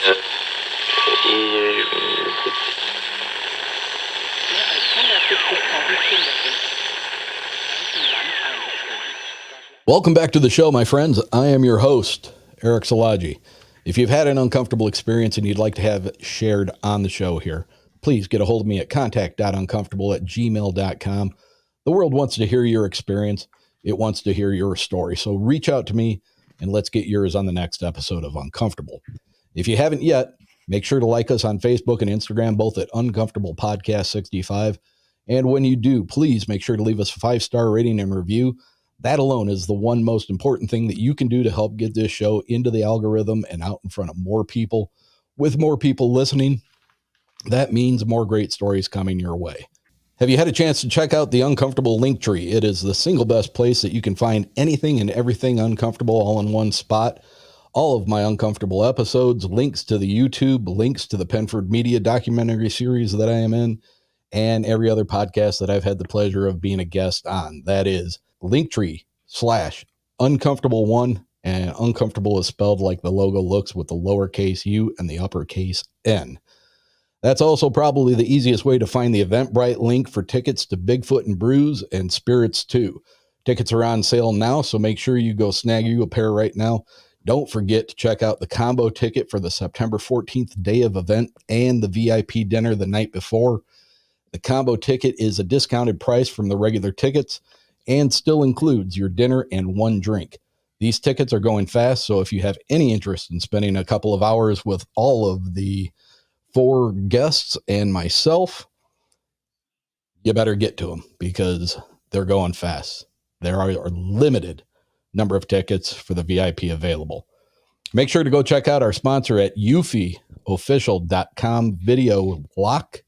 Et Welcome back to the show, my friends. I am your host, Eric Szilagyi. If you've had an uncomfortable experience and you'd like to have it shared on the show here, please get a hold of me at contact.uncomfortable@gmail.com. The world wants to hear your experience. It wants to hear your story. So reach out to me and let's get yours on the next episode of Uncomfortable. If you haven't yet, make sure to like us on Facebook and Instagram, both at Uncomfortable Podcast 65. And when you do, please make sure to leave us a 5-star rating and review. That alone is the one most important thing that you can do to help get this show into the algorithm and out in front of more people. With more people listening, that means more great stories coming your way. Have you had a chance to check out the Uncomfortable link tree? It is the single best place that you can find anything and everything uncomfortable all in one spot. All of my Uncomfortable episodes, links to the YouTube, links to the Penford Media documentary series that I am in, and every other podcast that I've had the pleasure of being a guest on. That is Linktree/uncomfortable1, and uncomfortable is spelled like the logo looks with the lowercase u and the uppercase N. That's also probably the easiest way to find the Eventbrite link for tickets to Bigfoot and Brews and Spirits 2. Tickets are on sale now, so make sure you go snag you a pair right now. Don't forget to check out the combo ticket for the September 14th day of event and the VIP dinner the night before. The combo ticket is a discounted price from the regular tickets and still includes your dinner and one drink. These tickets are going fast, so if you have any interest in spending a couple of hours with all of the 4 guests and myself, you better get to them because they're going fast. There are a limited number of tickets for the VIP available. Make sure to go check out our sponsor at eufyofficial.com video lock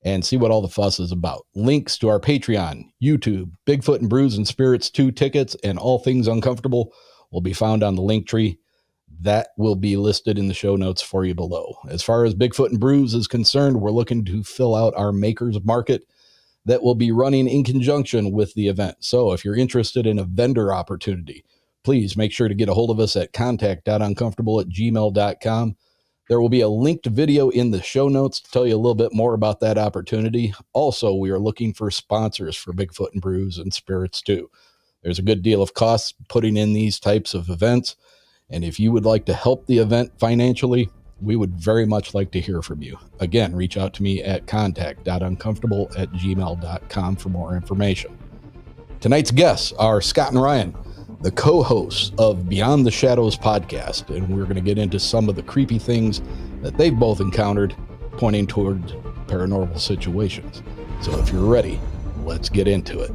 and see what all the fuss is about. Links to our Patreon, YouTube, Bigfoot and Brews and Spirits 2 tickets, and all things uncomfortable will be found on the link tree. That will be listed in the show notes for you below. As far as Bigfoot and Brews is concerned, we're looking to fill out our makers market that will be running in conjunction with the event. So if you're interested in a vendor opportunity, please make sure to get a hold of us at contact.uncomfortable@gmail.com. There will be a linked video in the show notes to tell you a little bit more about that opportunity. Also, we are looking for sponsors for Bigfoot and Brews and Spirits 2. There's a good deal of costs putting in these types of events. And if you would like to help the event financially, we would very much like to hear from you. Again, reach out to me at contact.uncomfortable@gmail.com for more information. Tonight's guests are Scott and Ryan, the co-hosts of Beyond the Shadows podcast, and we're going to get into some of the creepy things that they've both encountered pointing toward paranormal situations. So if you're ready, let's get into it.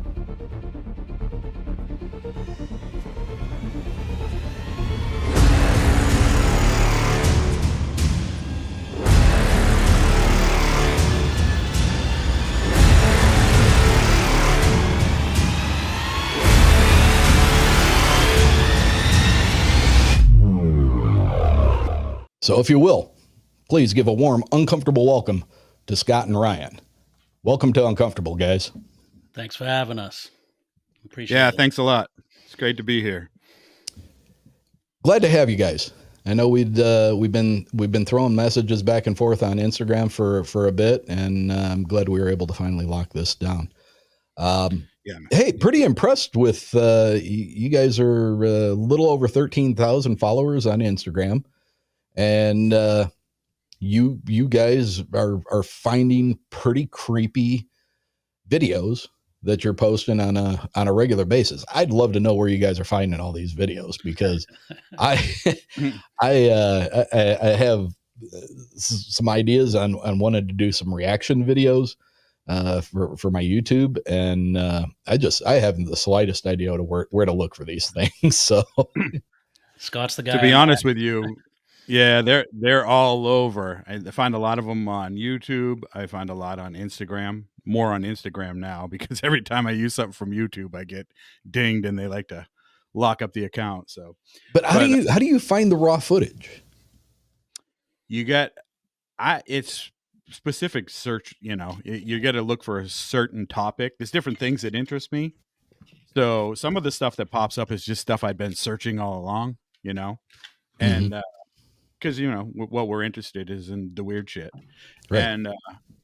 So if you will, please give a warm, uncomfortable welcome to Scott and Ryan. Welcome to Uncomfortable, guys. Thanks for having us. Appreciate Yeah, it. thanks a lot. It's great to be here. Glad to have you guys. I know we've been throwing messages back and forth on Instagram for a bit, and I'm glad we were able to finally lock this down. Hey, pretty impressed with you guys are a little over 13,000 followers on Instagram, and you guys are finding pretty creepy videos that you're posting on a regular basis. I'd love to know where you guys are finding all these videos because I have some ideas on wanting to do some reaction videos for my YouTube, and I haven't the slightest idea to where to look for these things. So Scott's the guy. To be honest with you, yeah, they're all over. I find a lot of them on YouTube. I find a lot on Instagram. More on Instagram now because every time I use something from YouTube, I get dinged and they like to lock up the account. So, but how do you find the raw footage? It's specific search. You got to look for a certain topic. There's different things that interest me. So some of the stuff that pops up is just stuff I've been searching all along. And because what we're interested is in the weird shit. Right. And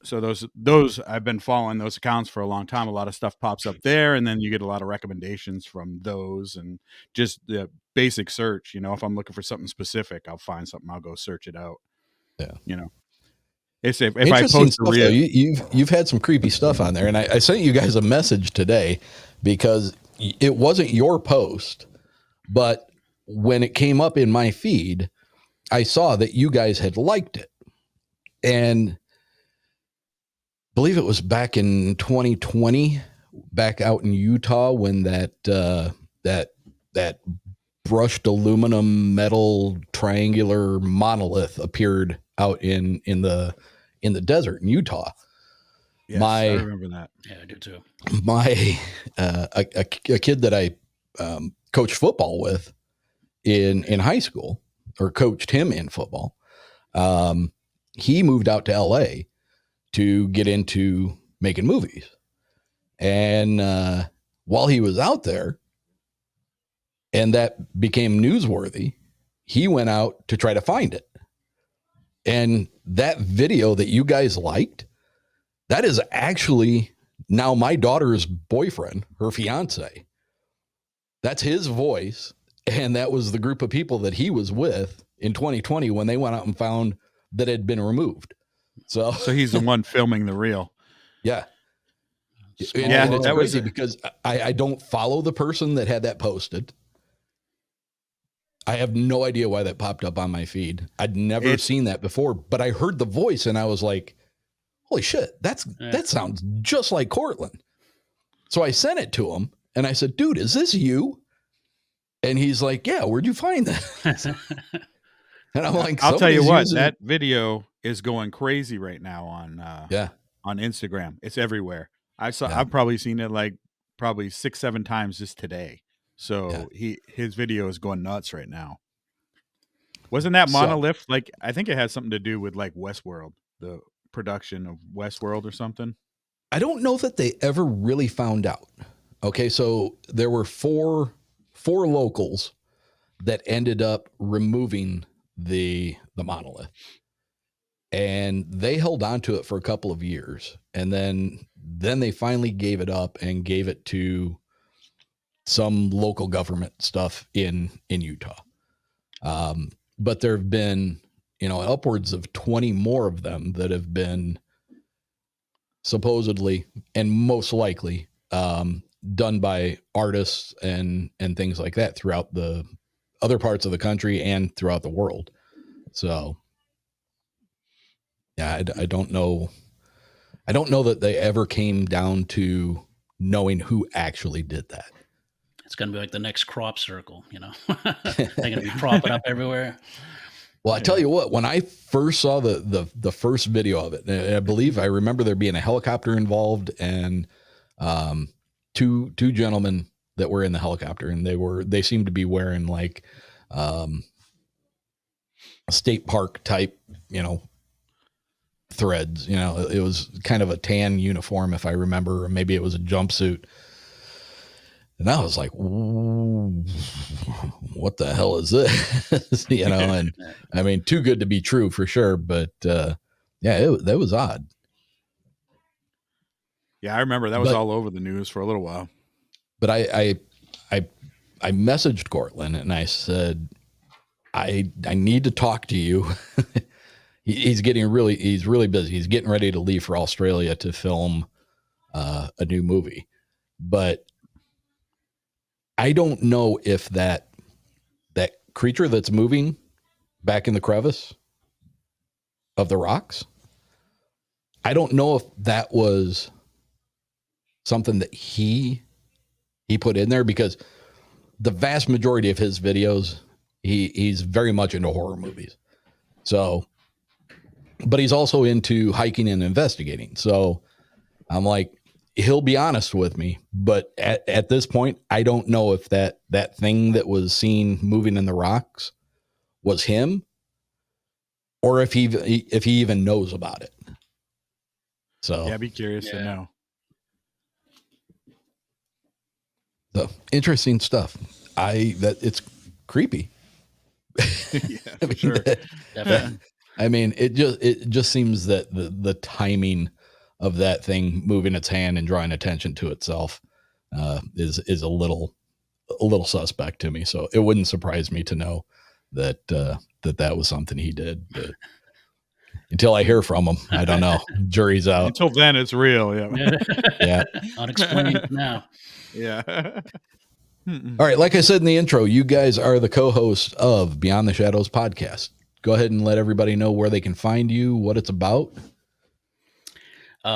so those I've been following those accounts for a long time. A lot of stuff pops up there, and then you get a lot of recommendations from those, and just the basic search. If I'm looking for something specific, I'll find something. I'll go search it out. Yeah. It's if I Interesting post a stuff though. real, You've had some creepy stuff on there, and I sent you guys a message today because it wasn't your post, but when it came up in my feed, I saw that you guys had liked it, and I believe it was back in 2020, back out in Utah when that brushed aluminum metal triangular monolith appeared out in the desert in Utah. yes, I remember that. Yeah, I do too. My a kid that I coached football with in high school, or coached him in football, he moved out to LA to get into making movies. And while he was out there, and that became newsworthy, he went out to try to find it. And that video that you guys liked, that is actually now my daughter's boyfriend, her fiance. That's his voice. And that was the group of people that he was with in 2020 when they went out and found that it had been removed. So he's the one filming the reel. Yeah. Yeah, and it's that was crazy because I don't follow the person that had that posted. I have no idea why that popped up on my feed. I'd never seen that before, but I heard the voice and I was like, holy shit, that sounds just like Cortland. So I sent it to him and I said, dude, is this you? And he's like, yeah, where'd you find that? And I'm like, I'll tell you what, that video is going crazy right now on Instagram. It's everywhere. I've probably seen it like probably 6-7 times just today. So his video is going nuts right now. Wasn't that monolith like, I think it has something to do with like Westworld, the production of Westworld or something? I don't know that they ever really found out. Okay, so there were four locals that ended up removing the monolith. And they held on to it for a couple of years. And then they finally gave it up and gave it to some local government stuff in Utah. But there have been, upwards of 20 more of them that have been supposedly and most likely done by artists and things like that throughout the other parts of the country and throughout the world. So yeah, I don't know. I don't know that they ever came down to knowing who actually did that. It's going to be like the next crop circle, They're going to be propping up everywhere. Well, I tell you what, when I first saw the first video of it, I believe I remember there being a helicopter involved and two gentlemen that were in the helicopter, and they seemed to be wearing like a state park type, threads. It was kind of a tan uniform, if I remember, or maybe it was a jumpsuit. And I was like, what the hell is this? And I mean, too good to be true for sure. But that was odd. Yeah, I remember that was all over the news for a little while. But I messaged Cortland and I said, I need to talk to you. He's really busy. He's getting ready to leave for Australia to film a new movie. But I don't know if that creature that's moving back in the crevice of the rocks, I don't know if that was something that he put in there, because the vast majority of his videos, he's very much into horror movies. So, but he's also into hiking and investigating. So I'm like, he'll be honest with me, but at this point, I don't know if that thing that was seen moving in the rocks was him, or if he even knows about it. So yeah, I'd be curious to know. So interesting stuff. It's creepy. Yeah, I for mean, sure. Definitely. I mean, it just seems that the timing of that thing moving its hand and drawing attention to itself is a little suspect to me. So it wouldn't surprise me to know that that was something he did. But until I hear from him, I don't know. Jury's out. Until then, it's real. Yeah. Yeah. Unexplained now. Yeah. All right. Like I said in the intro, you guys are the co-hosts of Beyond the Shadows podcast. Go ahead and let everybody know where they can find you, what it's about.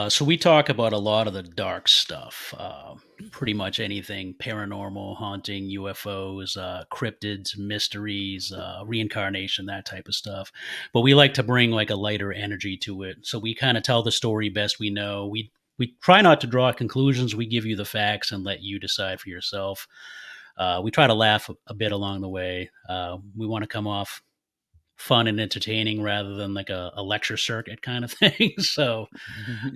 So we talk about a lot of the dark stuff, pretty much anything paranormal, haunting, UFOs, cryptids, mysteries, reincarnation, that type of stuff. But we like to bring like a lighter energy to it. So we kind of tell the story best we know. We try not to draw conclusions. We give you the facts and let you decide for yourself. We try to laugh a bit along the way. We want to come off fun and entertaining rather than like a lecture circuit kind of thing. So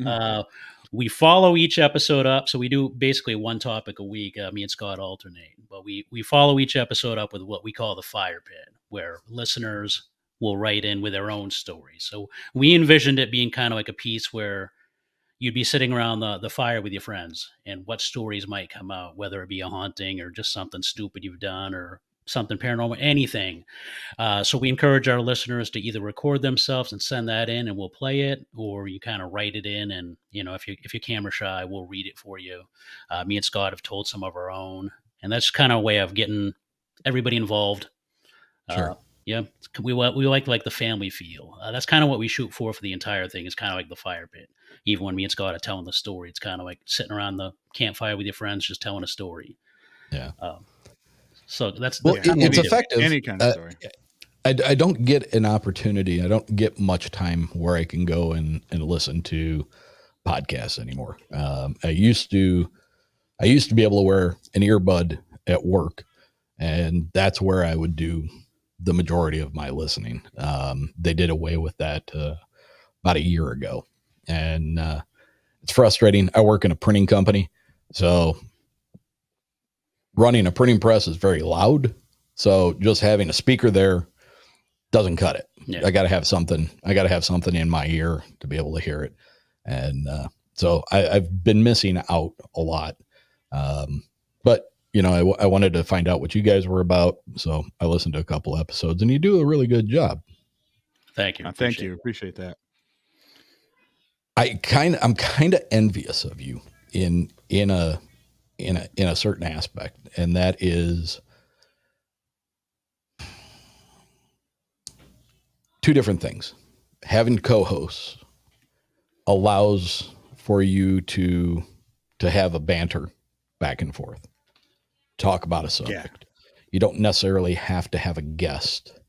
uh, we follow each episode up. So we do basically one topic a week. Me and Scott alternate, but we follow each episode up with what we call the fire pit, where listeners will write in with their own stories. So we envisioned it being kind of like a piece where you'd be sitting around the fire with your friends and what stories might come out, whether it be a haunting or just something stupid you've done or something paranormal, anything. So we encourage our listeners to either record themselves and send that in, and we'll play it, or you kind of write it in, and if you're camera shy, we'll read it for you. Me and Scott have told some of our own, and that's kind of a way of getting everybody involved. Sure. Yeah, we like the family feel. That's kind of what we shoot for the entire thing. It's kind of like the fire pit. Even when me and Scott are telling the story, it's kind of like sitting around the campfire with your friends, just telling a story. Yeah. So that's Well, kind of what it's we do. effective. Any kind of story. I don't get an opportunity. I don't get much time where I can go and listen to podcasts anymore. I used to be able to wear an earbud at work, and that's where I would do the majority of my listening. They did away with that about a year ago, and it's frustrating. I work in a printing company, so running a printing press is very loud. So just having a speaker there doesn't cut it. Yeah. I got to have something. I got to have something in my ear to be able to hear it. And so I've been missing out a lot. But I wanted to find out what you guys were about. So I listened to a couple episodes, and you do a really good job. Thank you. Thank you. Appreciate that. I'm kind of envious of you in a certain aspect, and that is two different things. Having co-hosts allows for you to have a banter back and forth, talk about a subject. You don't necessarily have to have a guest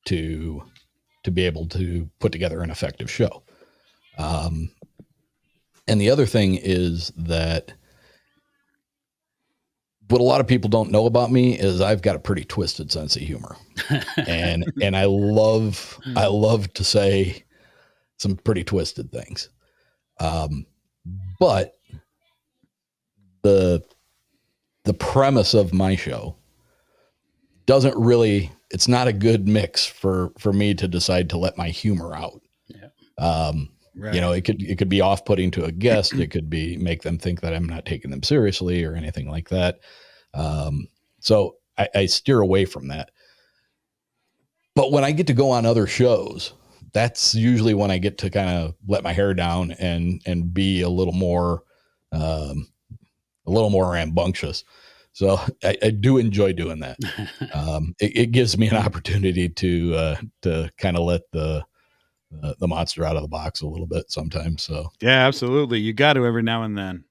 to be able to put together an effective show. And the other thing is that what a lot of people don't know about me is I've got a pretty twisted sense of humor, and I love to say some pretty twisted things. But the premise of my show doesn't really, it's not a good mix for me to decide to let my humor out. Yeah. Right. It could be off-putting to a guest. It could be make them think that I'm not taking them seriously or anything like that. So I steer away from that. But when I get to go on other shows, that's usually when I get to kind of let my hair down and be a little more rambunctious. So I do enjoy doing that. It gives me an opportunity to kind of let the monster out of the box a little bit sometimes. So Yeah, absolutely. You got to every now and then.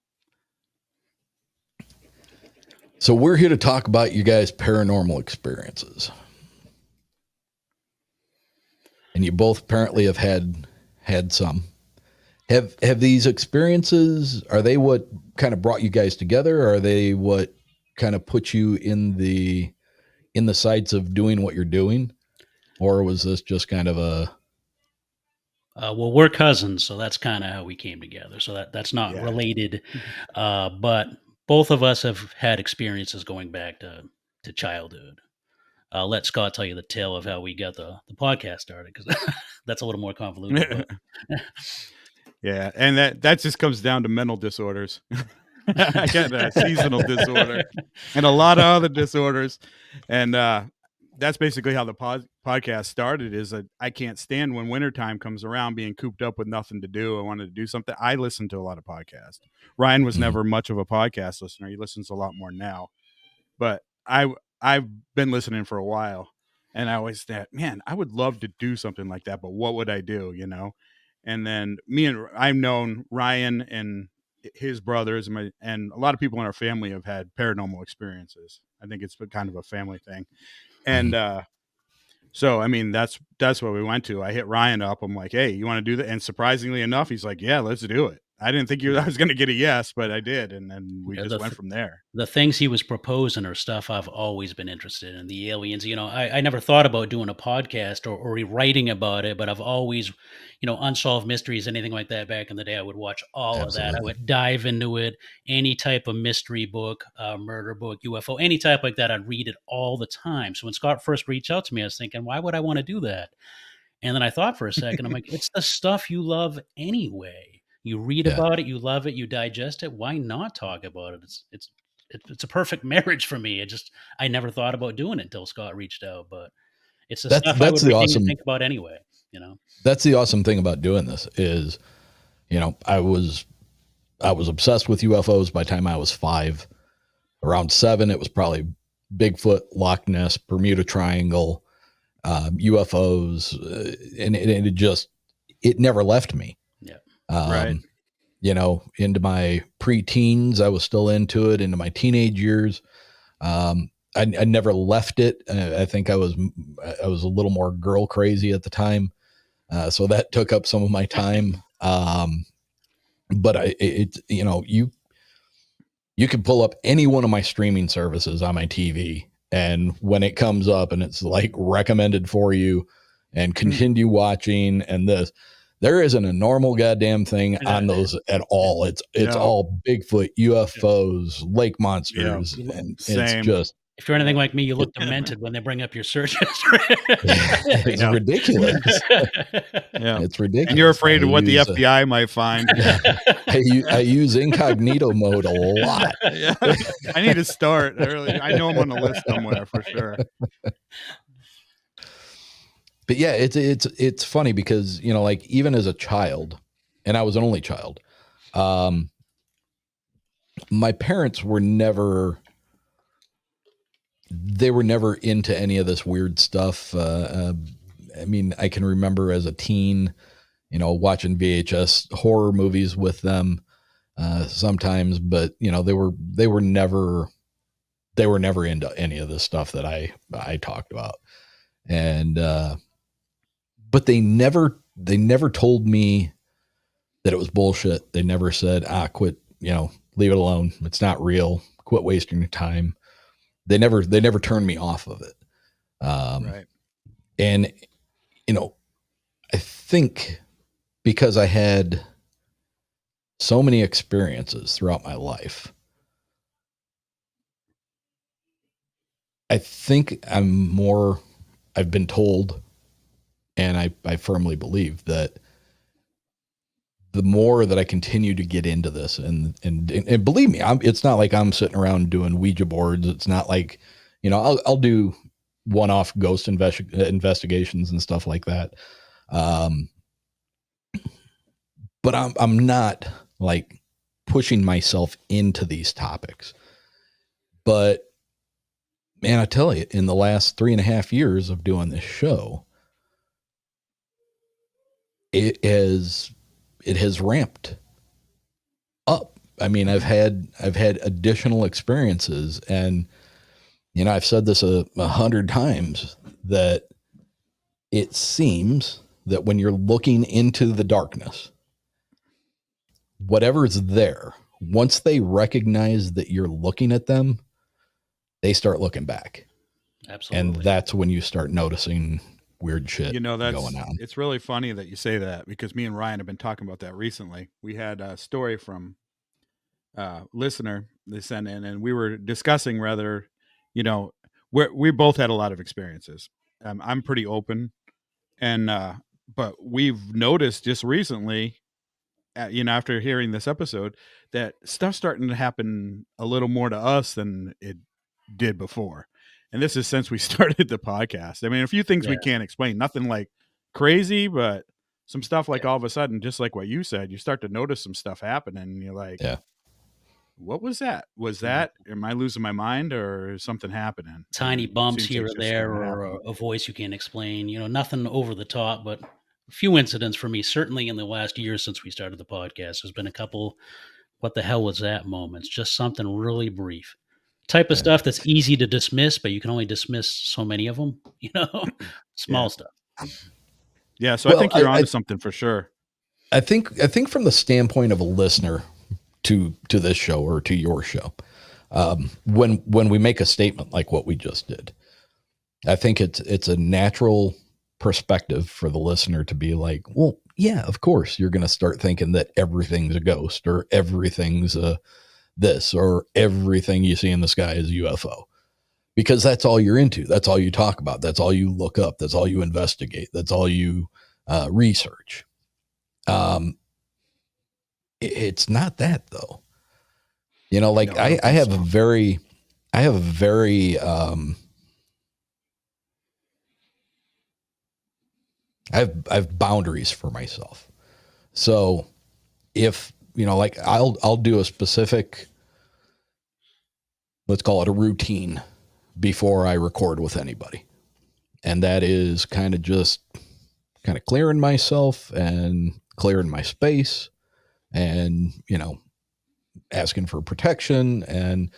So we're here to talk about you guys' paranormal experiences. And you both apparently have had some. Have these experiences, are they what kind of brought you guys together? Or are they what kind of put you in the sights of doing what you're doing? Or was this just kind of a Well, we're cousins, so that's kind of how we came together. So that's not Yeah. related, but both of us have had experiences going back to childhood. let Scott tell you the tale of how we got the podcast started, because that's a little more convoluted. But Yeah, and that just comes down to mental disorders. I got a seasonal disorder and a lot of other disorders, and that's basically how the podcast started. Is that I can't stand when wintertime comes around, being cooped up with nothing to do. I wanted to do something. I listen to a lot of podcasts. Ryan was Mhm. never much of a podcast listener. He listens a lot more now, but I've been listening for a while, and I always thought, man, I would love to do something like that, but what would I do, you know? And then I've known Ryan and his brothers and a lot of people in our family have had paranormal experiences. I think it's been kind of a family thing. And Mhm. so I mean that's what we went to. I hit Ryan up. I'm like, hey, you want to do that? And surprisingly enough, he's like, yeah, let's do it. I didn't think I was going to get a yes, but I did, and then we yeah, just went from there. the things he was proposing are stuff I've always been interested in. The aliens, I never thought about doing a podcast or writing about it, but I've always, unsolved mysteries, anything like that. Back in the day, I would watch all of that. I Absolutely. would dive into it. Any type of mystery book, murder book, UFO, any type like that, I'd read it all the time. So when Scott first reached out to me, I was thinking, why would I want to do that? And then I thought for a second, I'm like, it's the stuff you love anyway. You read Yeah. about it, you love it, you digest it. Why not talk about it? It's a perfect marriage for me. I never thought about doing it until Scott reached out, but it's the That's stuff I that's would the read and awesome think about anyway, you know? that's the awesome thing about doing this is, I was obsessed with UFOs by the time I was 5. Around 7, it was probably Bigfoot, Loch Ness, Bermuda Triangle, UFOs, and it never left me. Yeah. Right. Um, into my preteens, I was still into it. Into my teenage years, I never left it. I think I was a little more girl crazy at the time, so that took up some of my time. But you can pull up any one of my streaming services on my TV, and when it comes up and it's like recommended for you and continue watching and this, there isn't a normal goddamn thing on those at all. It's No. all Bigfoot, UFOs, lake Yeah. monsters, and it's Same. just If you're anything like me, you look demented when they bring up your search history. it's Yeah. ridiculous. Yeah. It's And you're ridiculous. afraid of what the FBI might find. Yeah. I use incognito mode a lot. Yeah. I need to start. I know I'm on the list somewhere for sure. But yeah, it's funny because like even as a child, and I was an only child, my parents were never into any of this weird stuff. I mean, I can remember as a teen, watching VHS horror movies with them sometimes, but they were never into any of the stuff that I talked about, and but they never told me that it was bullshit. They never said, quit, leave it alone. It's not real. Quit wasting your time. They never turned me off of it. Right. And, I think because I had so many experiences throughout my life, I think I've been told, and I firmly believe that the more that I continue to get into this, and believe me, it's not like I'm sitting around doing Ouija boards. It's not like, I'll do one-off ghost investigations and stuff like that. But I'm not like pushing myself into these topics. But man, I tell you, in the last 3.5 years of doing this show, it has ramped up. I mean, I've had additional experiences, and I've said this 100 times, that it seems that when you're looking into the darkness, whatever's there, once they recognize that you're looking at them, they start looking back. Absolutely. And that's when you start noticing weird shit going on. It's really funny that you say that, because me and Ryan have been talking about that recently. We had a story from listener they sent in, and we were discussing whether, we both had a lot of experiences. I'm pretty open, and but we've noticed just recently, after hearing this episode, that stuff's starting to happen a little more to us than it did before. And this is since we started the podcast. I mean, a few things we can't explain, nothing like crazy, but some stuff like all of a sudden, just like what you said, you start to notice some stuff happening, and you're like, what was that? Was that, am I losing my mind, or is something happening? Tiny And it bumps seems here like or it's just starting there, to or happen. a voice you can't explain. Nothing over the top, but a few incidents for me. Certainly in the last year since we started the podcast, there's been a couple. What the hell was that moments? Just something really brief. Type of stuff that's easy to dismiss, but you can only dismiss so many of them. Small stuff. Yeah, so I Well, think you're onto something for sure. I think from the standpoint of a listener to this show or to your show, when we make a statement like what we just did, I think it's a natural perspective for the listener to be like, well, yeah, of course you're going to start thinking that everything's a ghost, or everything's this, or everything you see in the sky is a UFO, because that's all you're into. That's all you talk about. That's all you look up. That's all you investigate. That's all you research. It's not that though. Like No, I I have so. a very, I have boundaries for myself. So if, like I'll do a specific, let's call it a routine before I record with anybody. And that is kind of just clearing myself and clearing my space, and, asking for protection. And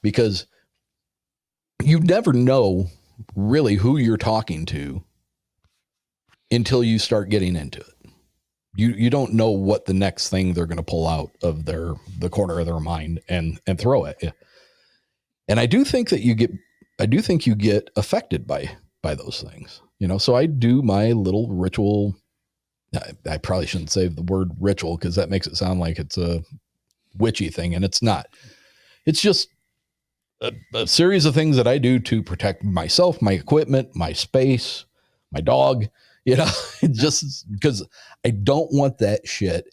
because you never know really who you're talking to until you start getting into it. You don't know what the next thing they're going to pull out of the corner of their mind and throw at you. And I do think you get affected by those things, so I do my little ritual. I probably shouldn't say the word ritual, because that makes it sound like it's a witchy thing, and it's not. It's just a series of things that I do to protect myself, my equipment, my space, my dog, just because I don't want that shit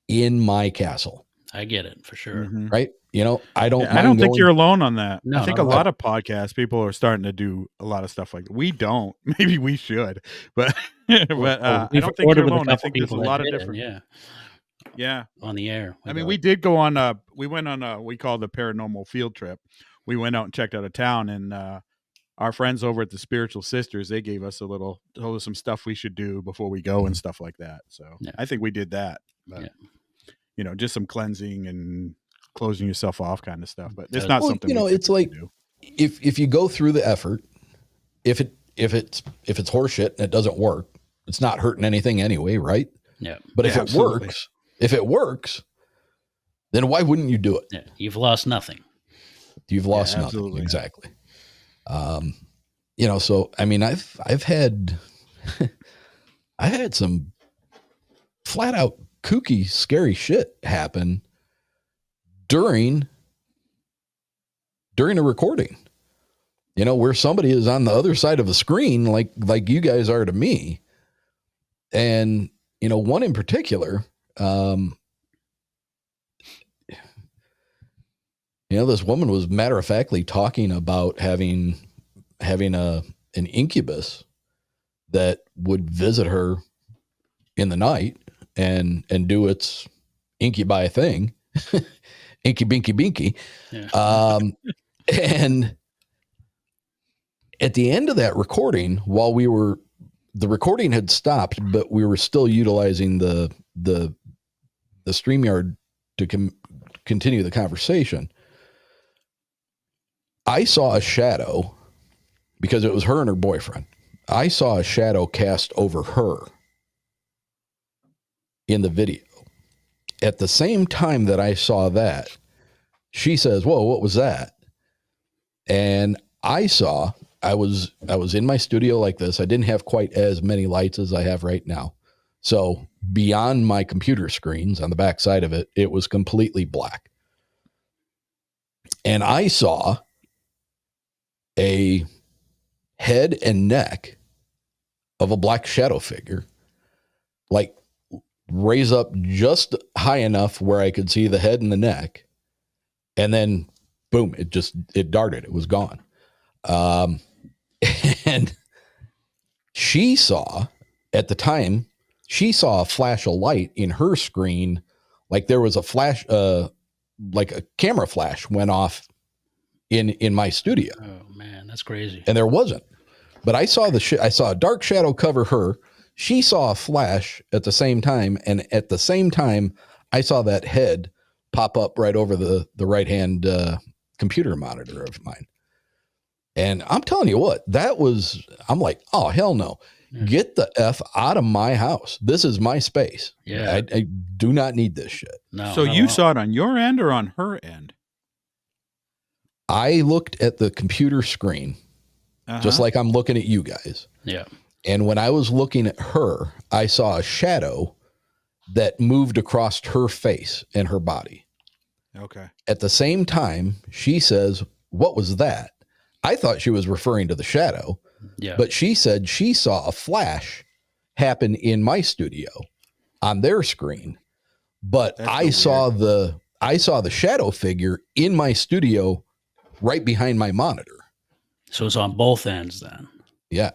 in my castle. I get it for sure. Mm-hmm. Right. I don't I don't think you're alone on that. No, I think a lot of podcast people are starting to do a lot of stuff like that. We don't. Maybe we should, but I don't think you're alone. I think there's a lot of different. Yeah. On the air. I mean, we did go on we went on we call the paranormal field trip. We went out and checked out a town, and our friends over at the Spiritual Sisters, they gave us told us some stuff we should do before we go and stuff like that. So I think we did that, but just some cleansing and closing yourself off kind of stuff, but it's not something it's like do. If you go through the effort, if it's horseshit and it doesn't work, it's not hurting anything anyway, right? Yeah. But if it works, then why wouldn't you do it? Yeah. You've lost nothing. You've lost nothing. Exactly. So I mean, I've had I had some flat out kooky, scary shit happen during a recording, where somebody is on the other side of a screen, like you guys are to me. And, one in particular, this woman was matter of factly talking about having an incubus that would visit her in the night and do its incubi thing. Inky binky binky. Yeah. And at the end of that recording, while the recording had stopped, but we were still utilizing the StreamYard to continue the conversation, I saw a shadow, because it was her and her boyfriend. I saw a shadow cast over her in the video. At the same time that I saw that, she says, "Whoa, what was that?" And I was in my studio like this. I didn't have quite as many lights as I have right now. So beyond my computer screens on the back side of it, it was completely black. And I saw a head and neck of a black shadow figure, like raise up just high enough where I could see the head and the neck. And then boom, it darted. It was gone. And she saw at the time, she saw a flash of light in her screen. Like there was a flash, like a camera flash went off in my studio. Oh man, that's crazy. And there wasn't, but I saw I saw a dark shadow cover her. She saw a flash at the same time. And at the same time, I saw that head pop up right over the right-hand computer monitor of mine. And I'm telling you what, I'm like, oh, hell no. Get the F out of my house. This is my space. Yeah. I do not need this shit. No. So you saw it on your end or on her end? I looked at the computer screen, just like I'm looking at you guys. Yeah. And when I was looking at her, I saw a shadow that moved across her face and her body. Okay. At the same time, she says, "What was that?" I thought she was referring to the shadow. Yeah. But she said she saw a flash happen in my studio on their screen. But I saw the shadow figure in my studio right behind my monitor. So it's on both ends then. Yeah.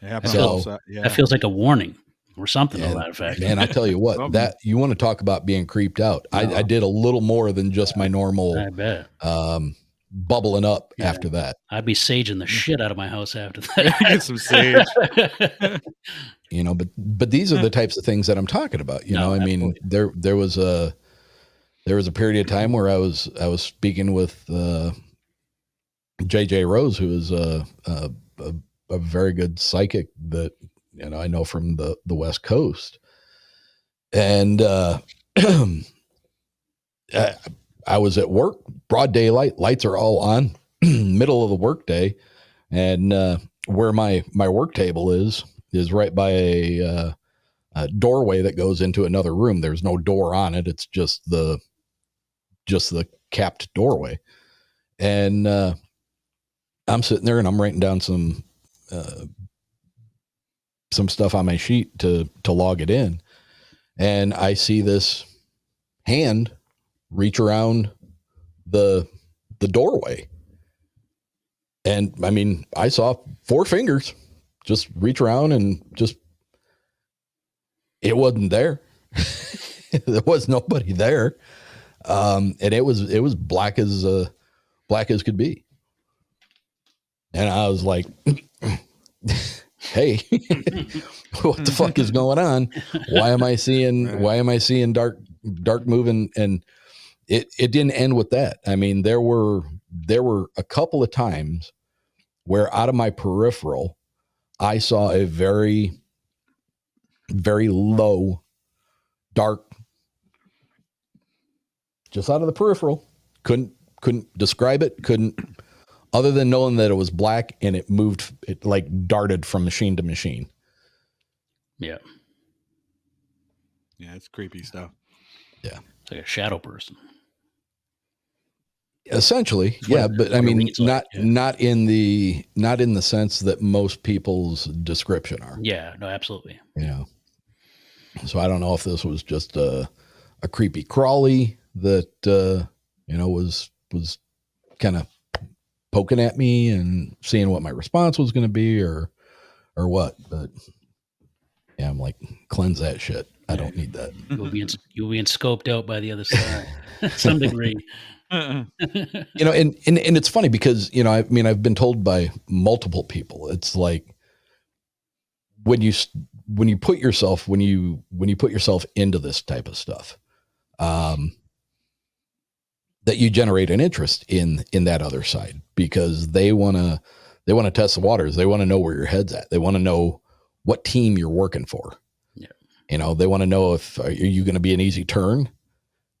It happened So- on both sides. Yeah. That feels like a warning or something to And- that effect. And I tell you what, that you want to talk about being creeped out. No. I did a little more than just my normal I bet. bubbling up Yeah. after that. I'd be saging the shit out of my house after that. Get some sage. You know, but these are the types of things that I'm talking about. You No, know, I mean, there was a period of time where I was speaking with JJ Rose, who is a very good psychic that, you know, I know from the West Coast. And I was at work, broad daylight, lights are all on, middle of the work day, and where my work table is right by a doorway that goes into another room. There's no door on it. It's just the capped doorway. And I'm sitting there and I'm writing down some stuff on my sheet to log it in. And I see this hand reach around the doorway. And I mean, I saw 4 fingers just reach around and just, it wasn't there. There was nobody there. And it was black as could be. And I was like, hey, what the fuck is going on? Why am I seeing dark moving? And it didn't end with that. I mean, there were a couple of times where out of my peripheral, I saw a very, very low, dark, just out of the peripheral. Couldn't describe it. Other than knowing that it was black and it moved, it like darted from machine to machine. Yeah. Yeah, it's creepy stuff. Yeah. It's like a shadow person. Essentially, It's yeah, what- but what I it mean, reads like, not in the sense that most people's description are. Yeah, no, absolutely. Yeah. So I don't know if this was just a creepy crawly that was kind of poking at me and seeing what my response was going to be or what. But yeah, I'm like, cleanse that shit. I don't need that. You'll be scoped out by the other side to some degree. And it's funny because, I mean, I've been told by multiple people, it's like when you put yourself into this type of stuff, that you generate an interest in that other side because they want to test the waters. They want to know where your head's at. They want to know what team you're working for. Yeah. They want to know if are you going to be an easy turn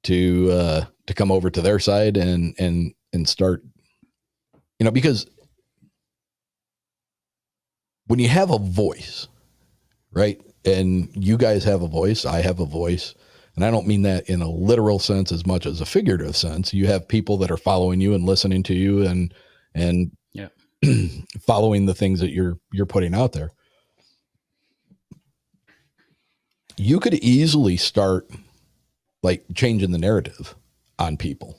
to come over to their side and start, because when you have a voice, right? And you guys have a voice, I have a voice, and I don't mean that in a literal sense as much as a figurative sense. You have people that are following you and listening to you and Yeah. following the things that you're putting out there, you could easily start like changing the narrative on people.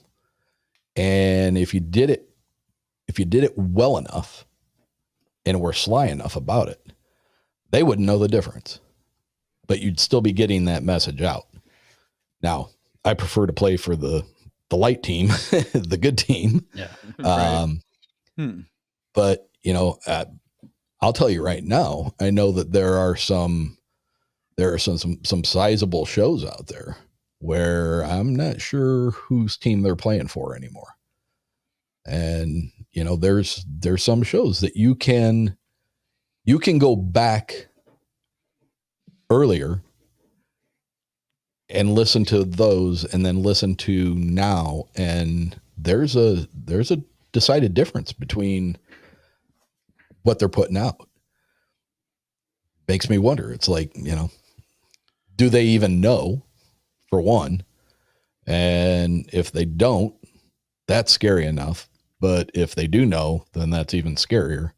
And if you did it well enough and were sly enough about it, they wouldn't know the difference, but you'd still be getting that message out. Now, I prefer to play for the light team, the good team. Yeah. But I'll tell you right now, I know that there are some sizable shows out there where I'm not sure whose team they're playing for anymore. And, there's some shows that you can go back earlier and listen to those and then listen to now. And there's a decided difference between what they're putting out. Makes me wonder. It's like, do they even know, for one? And if they don't, that's scary enough. But if they do know, then that's even scarier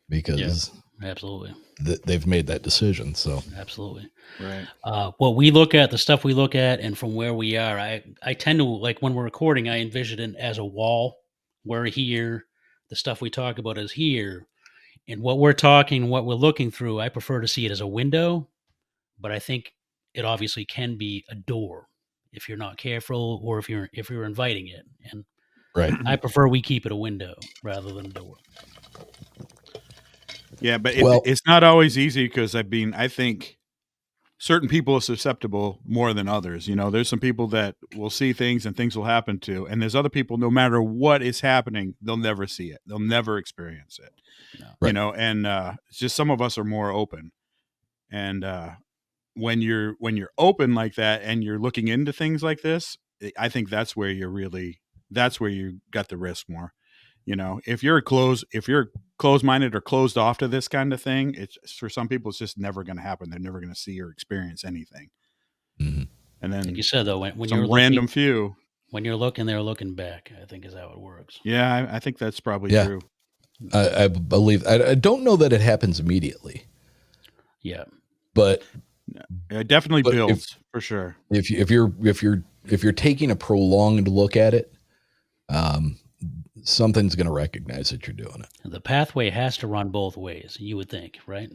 because absolutely they've made that decision. So absolutely. Right. What we look at, the stuff we look at, and from where we are, I tend to, like, when we're recording, I envision it as a wall. We're here, the stuff we talk about is here, and what we're talking, what we're looking through, I prefer to see it as a window, but I think it obviously can be a door if you're not careful or if you're inviting it. And right. I prefer we keep it a window rather than a door. Yeah, but it's not always easy because I think certain people are susceptible more than others. There's some people that will see things and things will happen to, and there's other people, no matter what is happening, they'll never see it. They'll never experience it. No. Right. And it's just some of us are more open. And when you're open like that and you're looking into things like this, I think that's where you got the risk more. If you're closed-minded or closed off to this kind of thing, it's, for some people, it's just never going to happen. They're never going to see or experience anything. Mm-hmm. And then, like you said, though, when some you're random looking, few, when you're looking, they're looking back, I think is how it works. Yeah, I think that's probably true. I believe, I don't know that it happens immediately. Yeah. But it definitely builds, for sure. If you're taking a prolonged look at it, something's going to recognize that you're doing it. The pathway has to run both ways, you would think, right?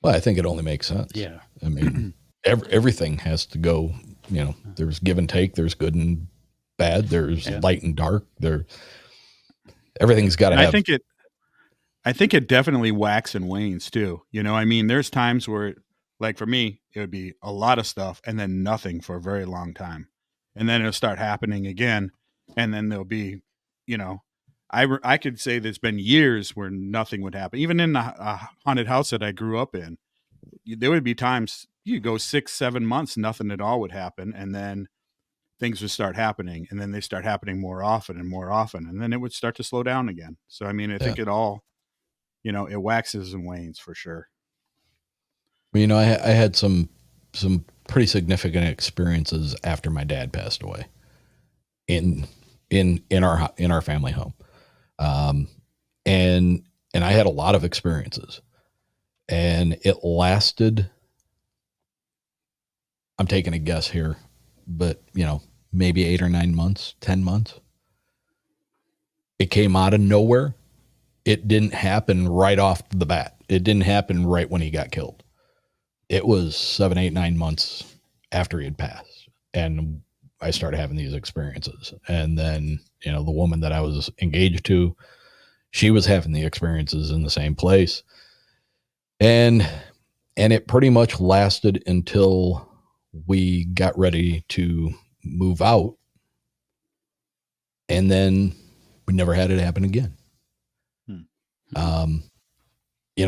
Well, I think it only makes sense. Yeah. I mean, everything has to go, there's give and take, there's good and bad, there's light and dark, everything's got to have. I think it definitely wax and wanes too. There's times where, like for me, it would be a lot of stuff and then nothing for a very long time. And then it'll start happening again. And then there'll be, I could say there's been years where nothing would happen. Even in the haunted house that I grew up in, there would be times you go 6-7 months, nothing at all would happen. And then things would start happening, and then they start happening more often. And then it would start to slow down again. So, I think it all, it waxes and wanes for sure. Well, I had some pretty significant experiences after my dad passed away in our family home. And I had a lot of experiences, and it lasted, I'm taking a guess here, but maybe 8 or 9 months, 10 months. It came out of nowhere. It didn't happen right off the bat. It didn't happen right when he got killed. It was 7, 8, 9 months after he had passed. And I started having these experiences. And then, the woman that I was engaged to, she was having the experiences in the same place. And it pretty much lasted until we got ready to move out. And then we never had it happen again.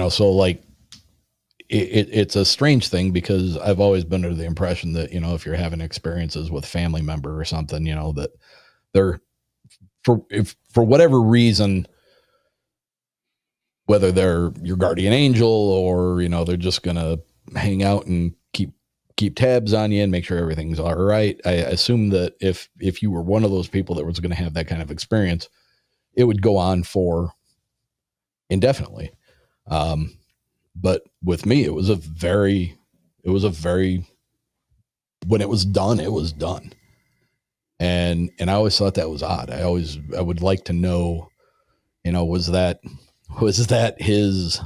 So like, it's a strange thing because I've always been under the impression that, if you're having experiences with a family member or something, that they're for whatever reason, whether they're your guardian angel or, they're just going to hang out and keep tabs on you and make sure everything's all right. I assume that if you were one of those people that was going to have that kind of experience, it would go on for indefinitely. But with me, it was a very, when it was done, it was done. And I always thought that was odd. I would like to know, was that his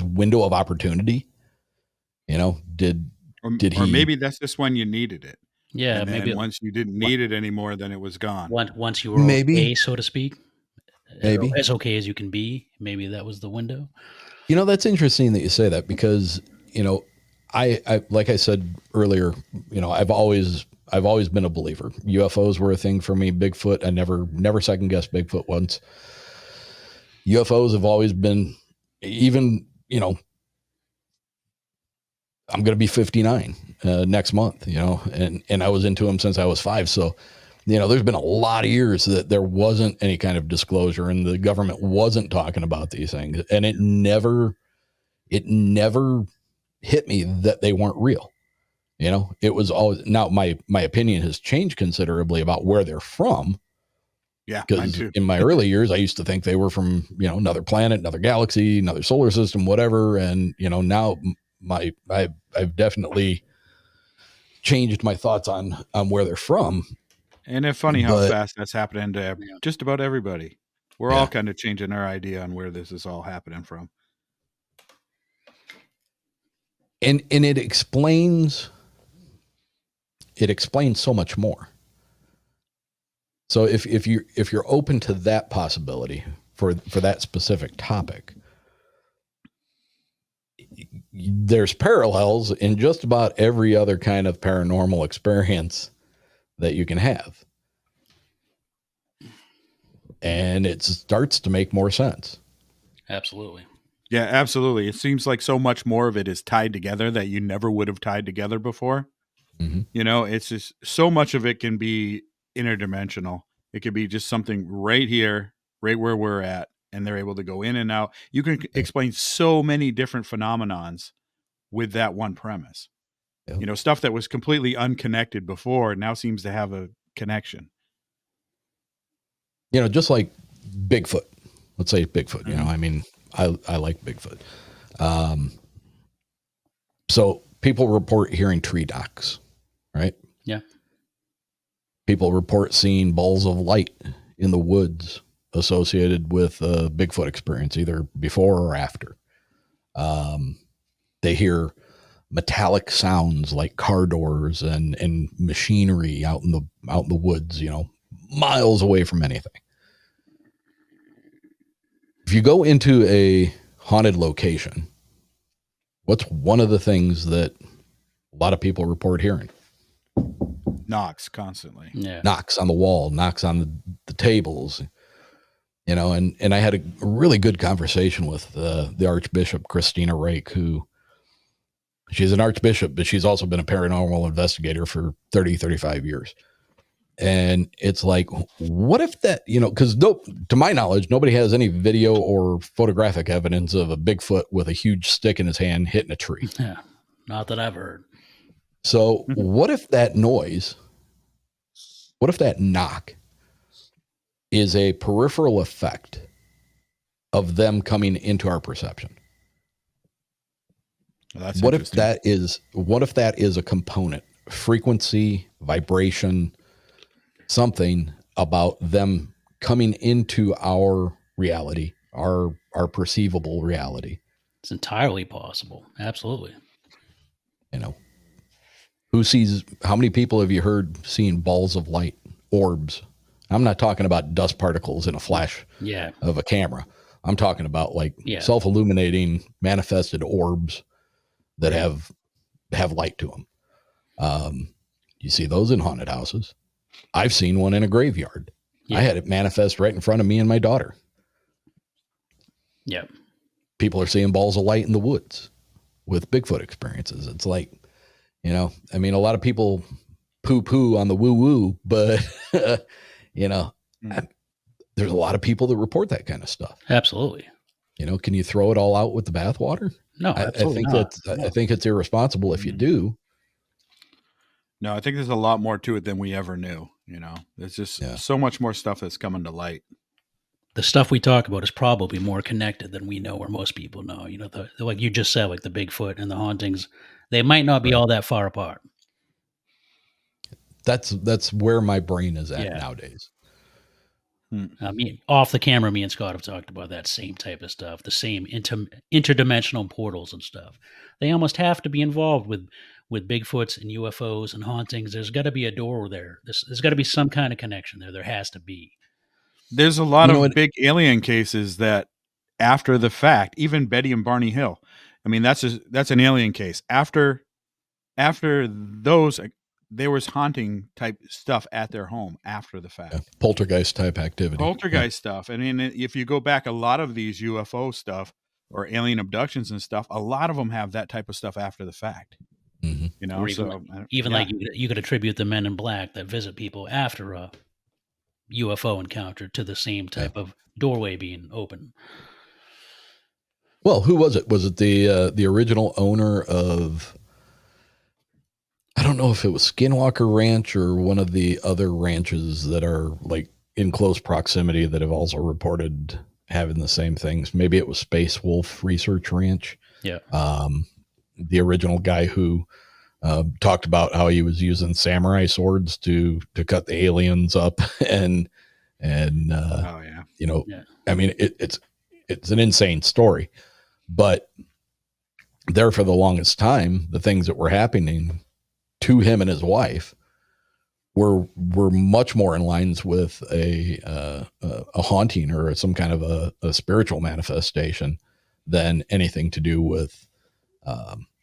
window of opportunity? Did Or he, maybe that's just when you needed it. Yeah, And maybe then once you didn't need it anymore, then it was gone. once you were maybe, okay, so to speak, maybe, as okay as you can be, maybe that was the window. that's interesting that you say that because, I like I said earlier, I've always been a believer. UFOs were a thing for me. Bigfoot, I never second guessed Bigfoot once. UFOs have always been, even, I'm going to be 59 next month, and I was into them since I was 5. So, there's been a lot of years that there wasn't any kind of disclosure and the government wasn't talking about these things. And it never hit me that they weren't real. It was always, now my opinion has changed considerably about where they're from. Yeah, mine Because too. in my early years, I used to think they were from, another planet, another galaxy, another solar system, whatever. And, now I've definitely changed my thoughts on where they're from. And it's funny how But fast that's happening to Yeah. just about everybody. We're Yeah. all kind of changing our idea on where this is all happening from. and it explains so much more. So if you're open to that possibility for that specific topic, there's parallels in just about every other kind of paranormal experience that you can have. And it starts to make more sense. Absolutely. Yeah, absolutely. It seems like so much more of it is tied together that you never would have tied together before. Mm-hmm. It's just so much of it can be interdimensional. It could be just something right here, right where we're at, and they're able to go in and out. You can explain so many different phenomenons with that one premise. Yep. Stuff that was completely unconnected before now seems to have a connection. Just like Bigfoot. Let's say Bigfoot. I mean, I like Bigfoot. So people report hearing tree knocks, right? Yeah. People report seeing balls of light in the woods associated with a Bigfoot experience, either before or after. They hear metallic sounds like car doors and machinery out in the woods, miles away from anything. If you go into a haunted location, what's one of the things that a lot of people report hearing? Knocks constantly. Yeah. Knocks on the wall, knocks on the tables, and I had a really good conversation with the Archbishop, Christina Rake, who she's an archbishop, but she's also been a paranormal investigator for 35 years. And it's like, what if that, because to my knowledge, nobody has any video or photographic evidence of a Bigfoot with a huge stick in his hand hitting a tree. Yeah. Not that I've heard. So what if that noise, what if that knock is a peripheral effect of them coming into our perception? Well, that's what if that is a component, frequency, vibration, something about them coming into our reality, our perceivable reality? It's entirely possible. Absolutely. How many people have you heard seeing balls of light, orbs? I'm not talking about dust particles in a flash of a camera. I'm talking about self-illuminating manifested orbs that have light to them. You see those in haunted houses. I've seen one in a graveyard. Yeah. I had it manifest right in front of me and my daughter. Yeah. People are seeing balls of light in the woods with Bigfoot experiences. It's like, I mean, a lot of people poo-poo on the woo-woo, but, there's a lot of people that report that kind of stuff. Absolutely. Can you throw it all out with the bathwater? No, absolutely not. I think it's irresponsible if you do. No, I think there's a lot more to it than we ever knew. There's just so much more stuff that's coming to light. the stuff we talk about is probably more connected than we know or most people know. Like you just said, like the Bigfoot and the hauntings, they might not be Right. all that far apart. That's where my brain is at Yeah. nowadays. Off the camera, me and Scott have talked about that same type of stuff, the same interdimensional portals and stuff. They almost have to be involved with Bigfoots and UFOs and hauntings. There's got to be a door there. There's got to be some kind of connection there. There has to be. There's a lot You know of what? big alien cases that after the fact, even Betty and Barney Hill. I mean, that's an alien case. After those, there was haunting type stuff at their home after the fact. Poltergeist type activity. Poltergeist stuff. And if you go back, a lot of these UFO stuff or alien abductions and stuff, a lot of them have that type of stuff after the fact. Mm-hmm. You know, Or even like you could attribute the Men in Black that visit people after a UFO encounter to the same type of doorway being open. Well, who was it? Was it the original owner of? I don't know if it was Skinwalker Ranch or one of the other ranches that are like in close proximity that have also reported having the same things. Maybe it was Space Wolf Research Ranch. Yeah. The original guy who talked about how he was using samurai swords to cut the aliens up and oh yeah, you know, yeah. I mean, it's an insane story, but there for the longest time, the things that were happening to him and his wife were much more in lines with a haunting or some kind of a spiritual manifestation than anything to do with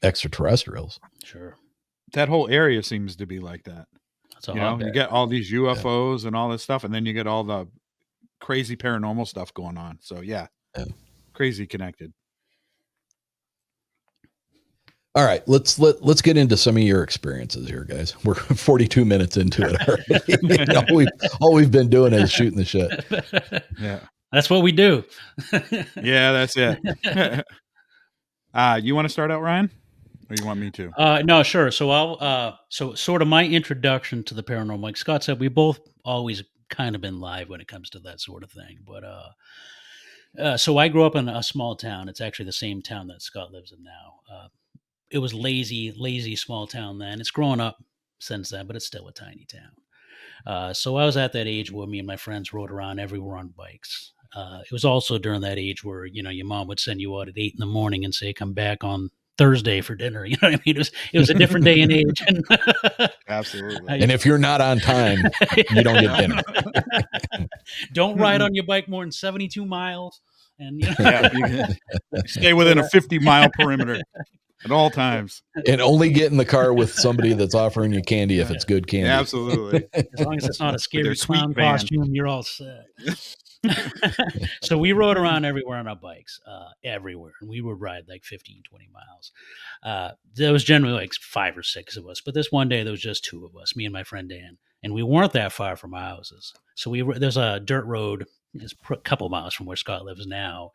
extraterrestrials. Sure. That whole area seems to be like that. That's a you know, you get all these UFOs and all this stuff, and then you get all the crazy paranormal stuff going on. So yeah. Crazy connected. All right, let's get into some of your experiences here, guys. We're 42 minutes into it already. all we've been doing is shooting the shit. Yeah, that's what we do. Yeah, that's it. You want to start out, Ryan, or you want me to? No, sure. So I'll so sort of my introduction to the paranormal. Like Scott said, we both always kind of been live when it comes to that sort of thing. But so I grew up in a small town. It's actually the same town that Scott lives in now. It was lazy small town then. It's grown up since then, but it's still a tiny town. So I was at that age where me and my friends rode around everywhere on bikes. It was also during that age where, your mom would send you out at 8 a.m. and say, come back on Thursday for dinner. You know what I mean? It was a different day and age. Absolutely. And if you're not on time, you don't get dinner. Don't ride on your bike more than 72 miles. And you stay within a 50-mile perimeter at all times. And only get in the car with somebody that's offering you candy if it's good candy. Yeah, absolutely. As long as it's not a scary clown costume, you're all set. So we rode around everywhere on our bikes, everywhere. And we would ride like 15, 20 miles. There was generally like 5 or 6 of us. But this one day, there was just 2 of us, me and my friend Dan. And we weren't that far from our houses. So there's a dirt road. It's a couple miles from where Scott lives now.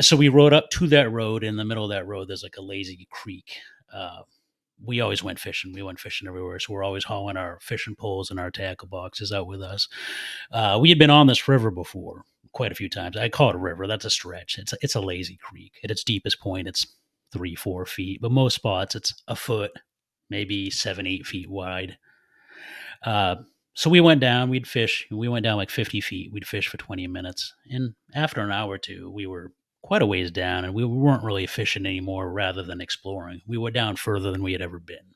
So we rode up to that road. In the middle of that road, there's like a lazy creek. We always went fishing. We went fishing everywhere. So we're always hauling our fishing poles and our tackle boxes out with us. We had been on this river before quite a few times. I call it a river. That's a stretch. It's a lazy creek. At its deepest point, it's 3-4 feet. But most spots, it's a foot, maybe 7-8 feet wide. So we went down, we'd fish. We went down like 50 feet. We'd fish for 20 minutes. And after an hour or two, we were quite a ways down, and we weren't really fishing anymore rather than exploring. We were down further than we had ever been.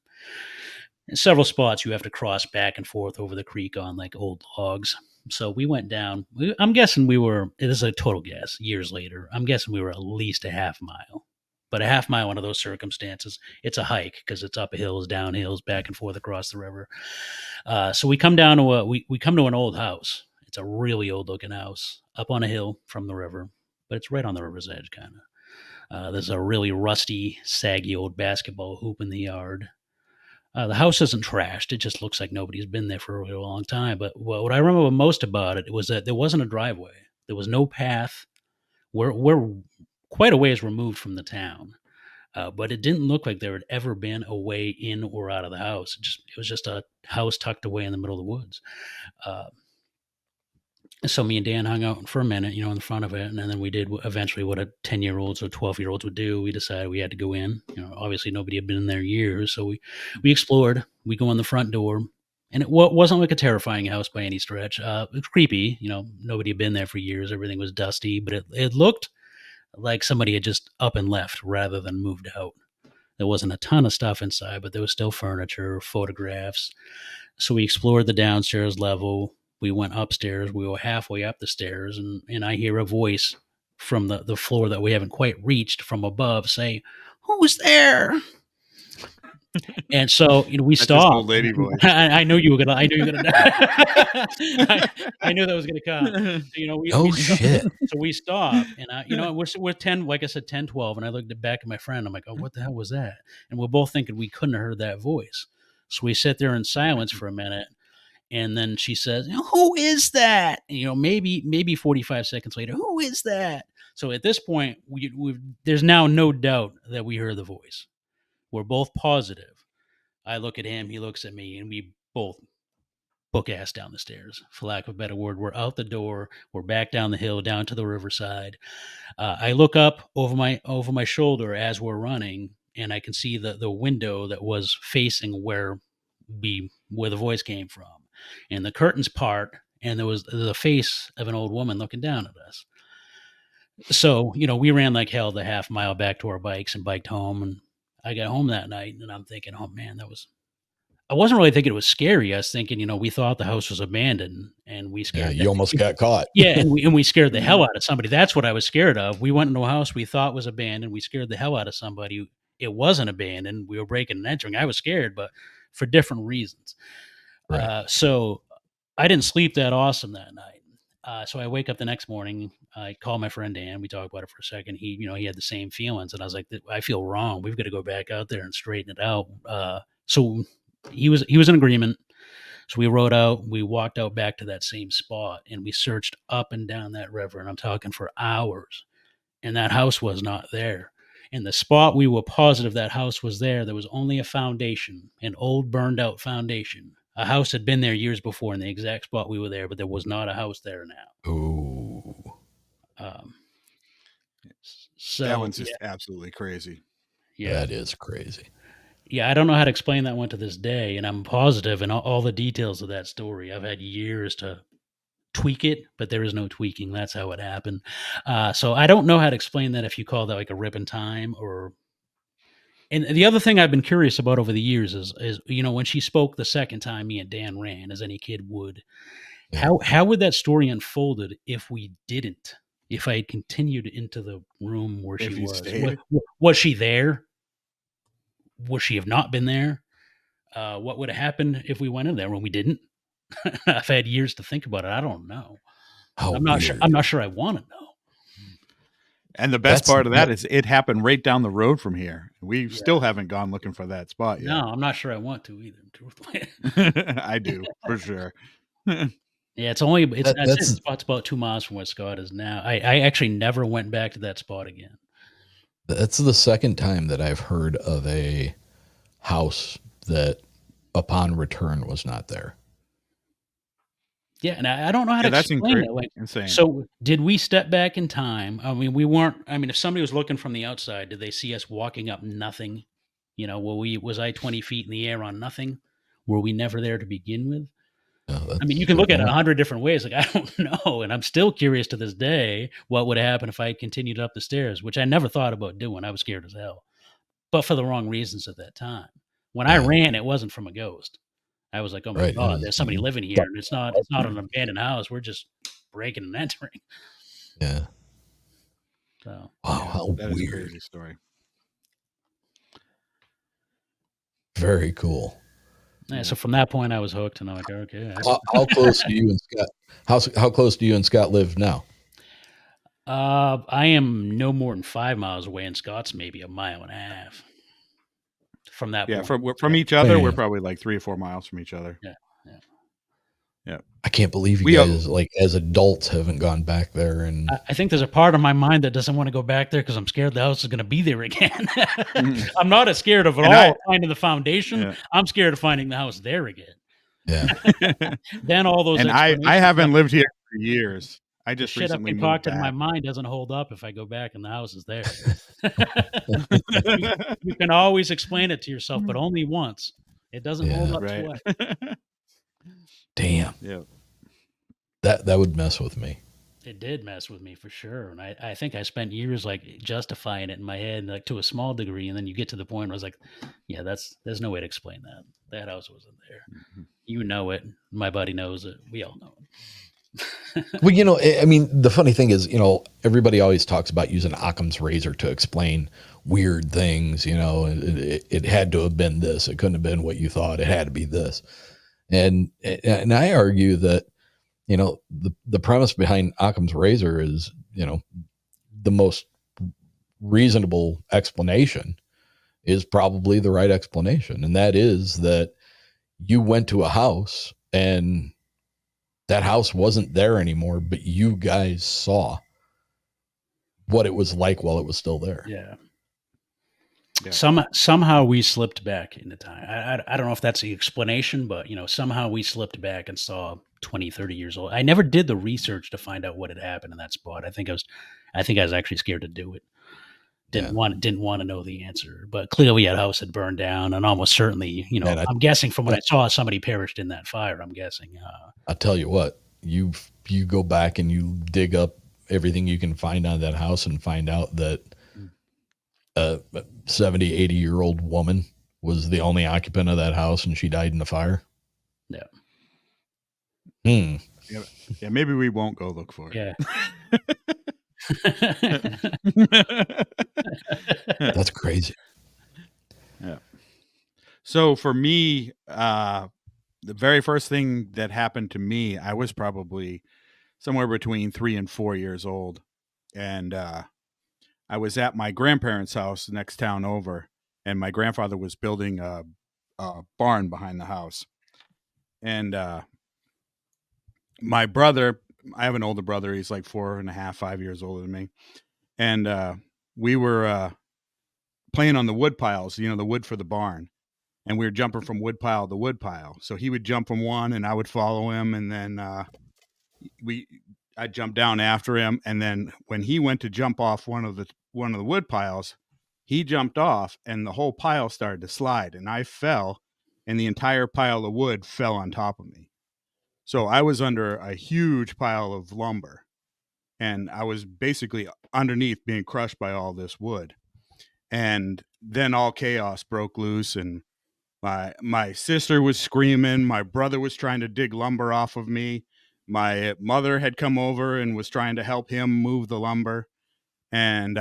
In several spots, you have to cross back and forth over the creek on like old logs. So we went down. I'm guessing this is a total guess, years later, I'm guessing we were at least a half mile. But a half mile under those circumstances, it's a hike because it's up hills, down hills, back and forth across the river. So we come down to we come to an old house. It's a really old looking house up on a hill from the river, but it's right on the river's edge, kind of. There's a really rusty, saggy old basketball hoop in the yard. The house isn't trashed. It just looks like nobody's been there for a really long time. But what I remember most about it was that there wasn't a driveway. There was no path. We're quite a ways removed from the town. But it didn't look like there had ever been a way in or out of the house. It was just a house tucked away in the middle of the woods. So me and Dan hung out for a minute, in the front of it, and then we did eventually what a 10-year-olds or 12-year-olds would do. We decided we had to go in. Obviously nobody had been in there years, so we explored. We go in the front door, and it wasn't like a terrifying house by any stretch. It was creepy. Nobody had been there for years. Everything was dusty, but it looked like somebody had just up and left rather than moved out. There wasn't a ton of stuff inside, but there was still furniture, photographs. So we explored the downstairs level. We went upstairs. We were halfway up the stairs, and I hear a voice from the floor that we haven't quite reached from above say, "Who's there?" And so we That's just old stopped. lady voice. I knew you were gonna. I knew you were gonna. I knew that was gonna come. So we. Oh we shit! So we stopped, and we're 10, like I said, 10, 12, and I looked back at my friend. I'm like, "Oh, what the hell was that?" And we're both thinking we couldn't have heard that voice. So we sit there in silence for a minute, and then she says, "Who is that?" And, maybe 45 seconds later, "Who is that?" So at this point, there's now no doubt that we heard the voice. We're both positive. I look at him, he looks at me, and we both book ass down the stairs, for lack of a better word. We're out the door. We're back down the hill, down to the riverside. I look up over my shoulder as we're running, and I can see the window that was facing where the voice came from, and the curtains part, and there was the face of an old woman looking down at us. So we ran like hell the half mile back to our bikes and biked home, and I got home that night, and I'm thinking, oh man, I wasn't really thinking it was scary. I was thinking, we thought the house was abandoned, and we Yeah, scared. you almost got caught. Yeah, and we scared the hell out of somebody. That's what I was scared of. We went into a house we thought was abandoned. We scared the hell out of somebody. It wasn't abandoned. We were breaking and entering. I was scared, but for different reasons. Right. So I didn't sleep that awesome that night. So I wake up the next morning. I call my friend Dan. We talk about it for a second. He had the same feelings, and I was like, I feel wrong. We've got to go back out there and straighten it out. So he was in agreement. So we rode out. We walked out back to that same spot, and we searched up and down that river. And I'm talking for hours, and that house was not there. And the spot we were positive that house was there was only a foundation, an old burned out foundation. A house had been there years before in the exact spot we were there, but there was not a house there now. Ooh, Um, so That one's just absolutely crazy. yeah, that is crazy. yeah. I don't know how to explain that one to this day, and I'm positive in all the details of that story. I've had years to tweak it, but there is no tweaking. That's how it happened. So I don't know how to explain that if you call that like a rip in time or. And the other thing I've been curious about over the years is when she spoke the second time, me and Dan ran, as any kid would. Yeah. How would that story unfolded if we didn't? If I had continued into the room where If she you was, stayed? was she there? Would she have not been there? What would have happened if we went in there when we didn't? I've had years to think about it. I don't know. How I'm not sure. weird. I'm not sure I want to know. And the best That's- part of that is it happened right down the road from here. We Yeah. still haven't gone looking for that spot No, yet. I'm not sure I want to either. Truthfully. I do, for sure. Yeah, it's only it's That- that's that's- it. Spot's about 2 miles from where Scott is now. I actually never went back to that spot again. That's the second time that I've heard of a house that upon return was not there. Yeah, and I don't know how to That's explain it. Like, insane. so did we step back in time? I mean, we weren't. I mean, if somebody was looking from the outside, did they see us walking up nothing? Was I 20 feet in the air on nothing? Were we never there to begin with? I mean, you can look at it 100 different ways. Like, I don't know. And I'm still curious to this day what would happen if I had continued up the stairs, which I never thought about doing. I was scared as hell, but for the wrong reasons at that time. When I Yeah. ran, it wasn't from a ghost. I was like, oh my Right, God, it there's was- somebody living here. And it's not an abandoned house. We're just breaking and entering. Yeah. So Wow, how That is a weird. crazy story. Very cool. yeah, so from that point I was hooked, and I'm like, okay. How close do you and Scott? How close do you and Scott live now? I am no more than 5 miles away, and Scott's maybe 1.5 miles from that Yeah, point. from each other, Yeah. we're probably like 3 or 4 miles from each other. I can't believe you We- guys, like as adults, haven't gone back there. And I think there's a part of my mind that doesn't want to go back there because I'm scared the house is going to be there again. I'm not as scared of it And all finding the foundation. Yeah. I'm scared of finding the house there again. Yeah. Then all those And I explanations haven't that lived here for years. I the just shit I've recently moved concocted in my back. mind doesn't hold up if I go back and the house is there. You can always explain it to yourself, but only once. It doesn't hold Yeah. up Right. twice. Damn. Yeah. That would mess with me. It did mess with me for sure. And I think I spent years like justifying it in my head, like to a small degree. And then you get to the point where I was like, yeah, there's no way to explain that. That house wasn't there. Mhm. You know it. My buddy knows it. We all know it. Well, I mean, the funny thing is, everybody always talks about using Occam's razor to explain weird things. It had to have been this. It couldn't have been what you thought. It had to be this. And I argue that, the premise behind Occam's razor is, the most reasonable explanation is probably the right explanation. And that is that you went to a house and that house wasn't there anymore, but you guys saw what it was like while it was still there. Yeah. Yeah. Somehow we slipped back into time. I don't know if that's the explanation, but somehow we slipped back and saw 20, 30 years old. I never did the research to find out what had happened in that spot. I think I was actually scared to do it. Didn't want to know the answer. But clearly that house had burned down, and almost certainly, Man, I'm guessing from when I saw somebody perished in that fire, I'm guessing. I'll tell you what, you go back and you dig up everything you can find on that house and find out that a 70, 80-year-old woman was the only occupant of that house and she died in the fire. Yeah. Yeah, maybe we won't go look for it. Yeah. That's crazy. Yeah. So for me, the very first thing that happened to me, I was probably somewhere between 3 and 4 years old. And I was at my grandparents' house the next town over, and my grandfather was building a barn behind the house. And my brother, I have an older brother, he's like 4.5, 5 years older than me. And we were playing on the wood piles, the wood for the barn. And we were jumping from wood pile to wood pile. So he would jump from one and I would follow him. And then I'd jump down after him. And then when he went to jump off one of the wood piles, he jumped off and the whole pile started to slide. And I fell and the entire pile of wood fell on top of me. So I was under a huge pile of lumber. And I was basically underneath being crushed by all this wood. And then all chaos broke loose, and my sister was screaming. My brother was trying to dig lumber off of me. My mother had come over and was trying to help him move the lumber. And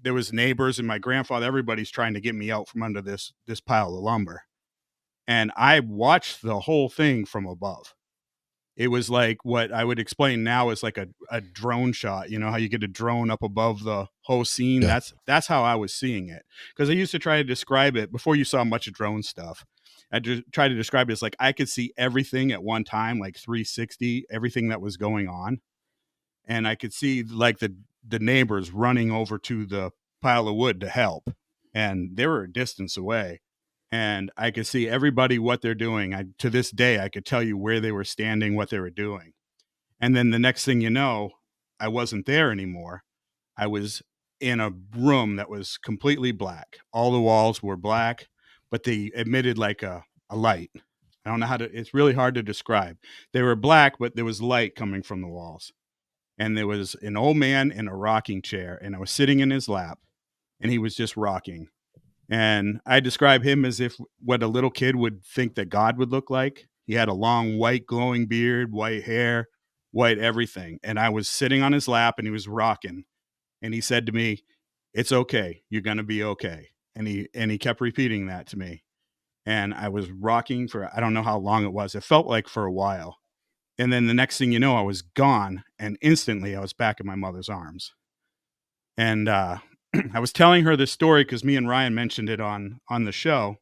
there was neighbors and my grandfather. Everybody's trying to get me out from under this pile of lumber. And I watched the whole thing from above. It was like what I would explain now is like a drone shot. You know how you get a drone up above the whole scene? Yeah. That's how I was seeing it. Because I used to try to describe it before you saw much of drone stuff. I just try to describe it as like I could see everything at one time, like 360, everything that was going on. And I could see like the neighbors running over to the pile of wood to help. And they were a distance away. And I could see everybody what they're doing. To this day, I could tell you where they were standing, what they were doing. And then the next thing you know, I wasn't there anymore. I was in a room that was completely black. All the walls were black, but they emitted like a light. I don't know it's really hard to describe. They were black, but there was light coming from the walls. And there was an old man in a rocking chair, and I was sitting in his lap, and he was just rocking. And I describe him as if what a little kid would think that God would look like. He had a long white glowing beard, white hair, white everything. And I was sitting on his lap and he was rocking. And he said to me, "It's okay. You're going to be okay." And he kept repeating that to me. And I was rocking for, I don't know how long it was. It felt like for a while. And then the next thing you know, I was gone. And instantly I was back in my mother's arms. And I was telling her this story because me and Ryan mentioned it on the show.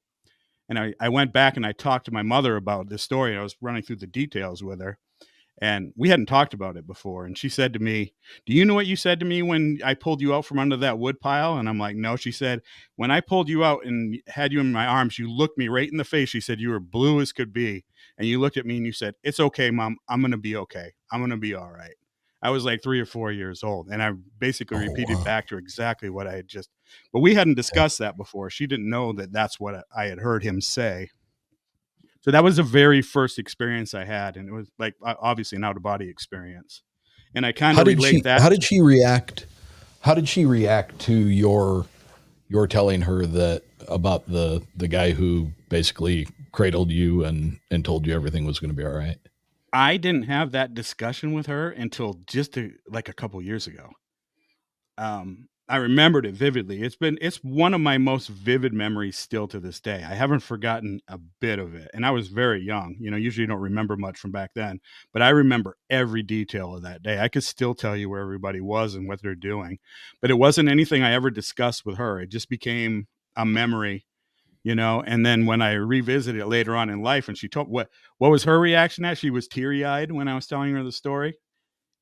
And I went back and I talked to my mother about this story. I was running through the details with her. And we hadn't talked about it before. And she said to me, "Do you know what you said to me when I pulled you out from under that wood pile?" And I'm like, "No." She said, "When I pulled you out and had you in my arms, you looked me right in the face." She said, "You were blue as could be. And you looked at me and you said, 'It's okay, Mom. I'm going to be okay. I'm going to be all right.'" I was like 3 or 4 years old. And I basically Oh, repeated wow. back to her exactly what I had just, but we hadn't discussed that before. She didn't know that that's what I had heard him say. So that was the very first experience I had, and it was like obviously an out of body experience. And I kind How of did relate she that how did to, she react? How did she react to your telling her that about the guy who basically cradled you and told you everything was going to be all right? I didn't have that discussion with her until just like a couple years ago. I remembered it vividly. It's one of my most vivid memories still to this day. I haven't forgotten a bit of it. And I was very young. Usually you don't remember much from back then, but I remember every detail of that day. I could still tell you where everybody was and what they're doing. But it wasn't anything I ever discussed with her. It just became a memory. And then when I revisited it later on in life and she told what was her reaction at? She was teary-eyed when I was telling her the story.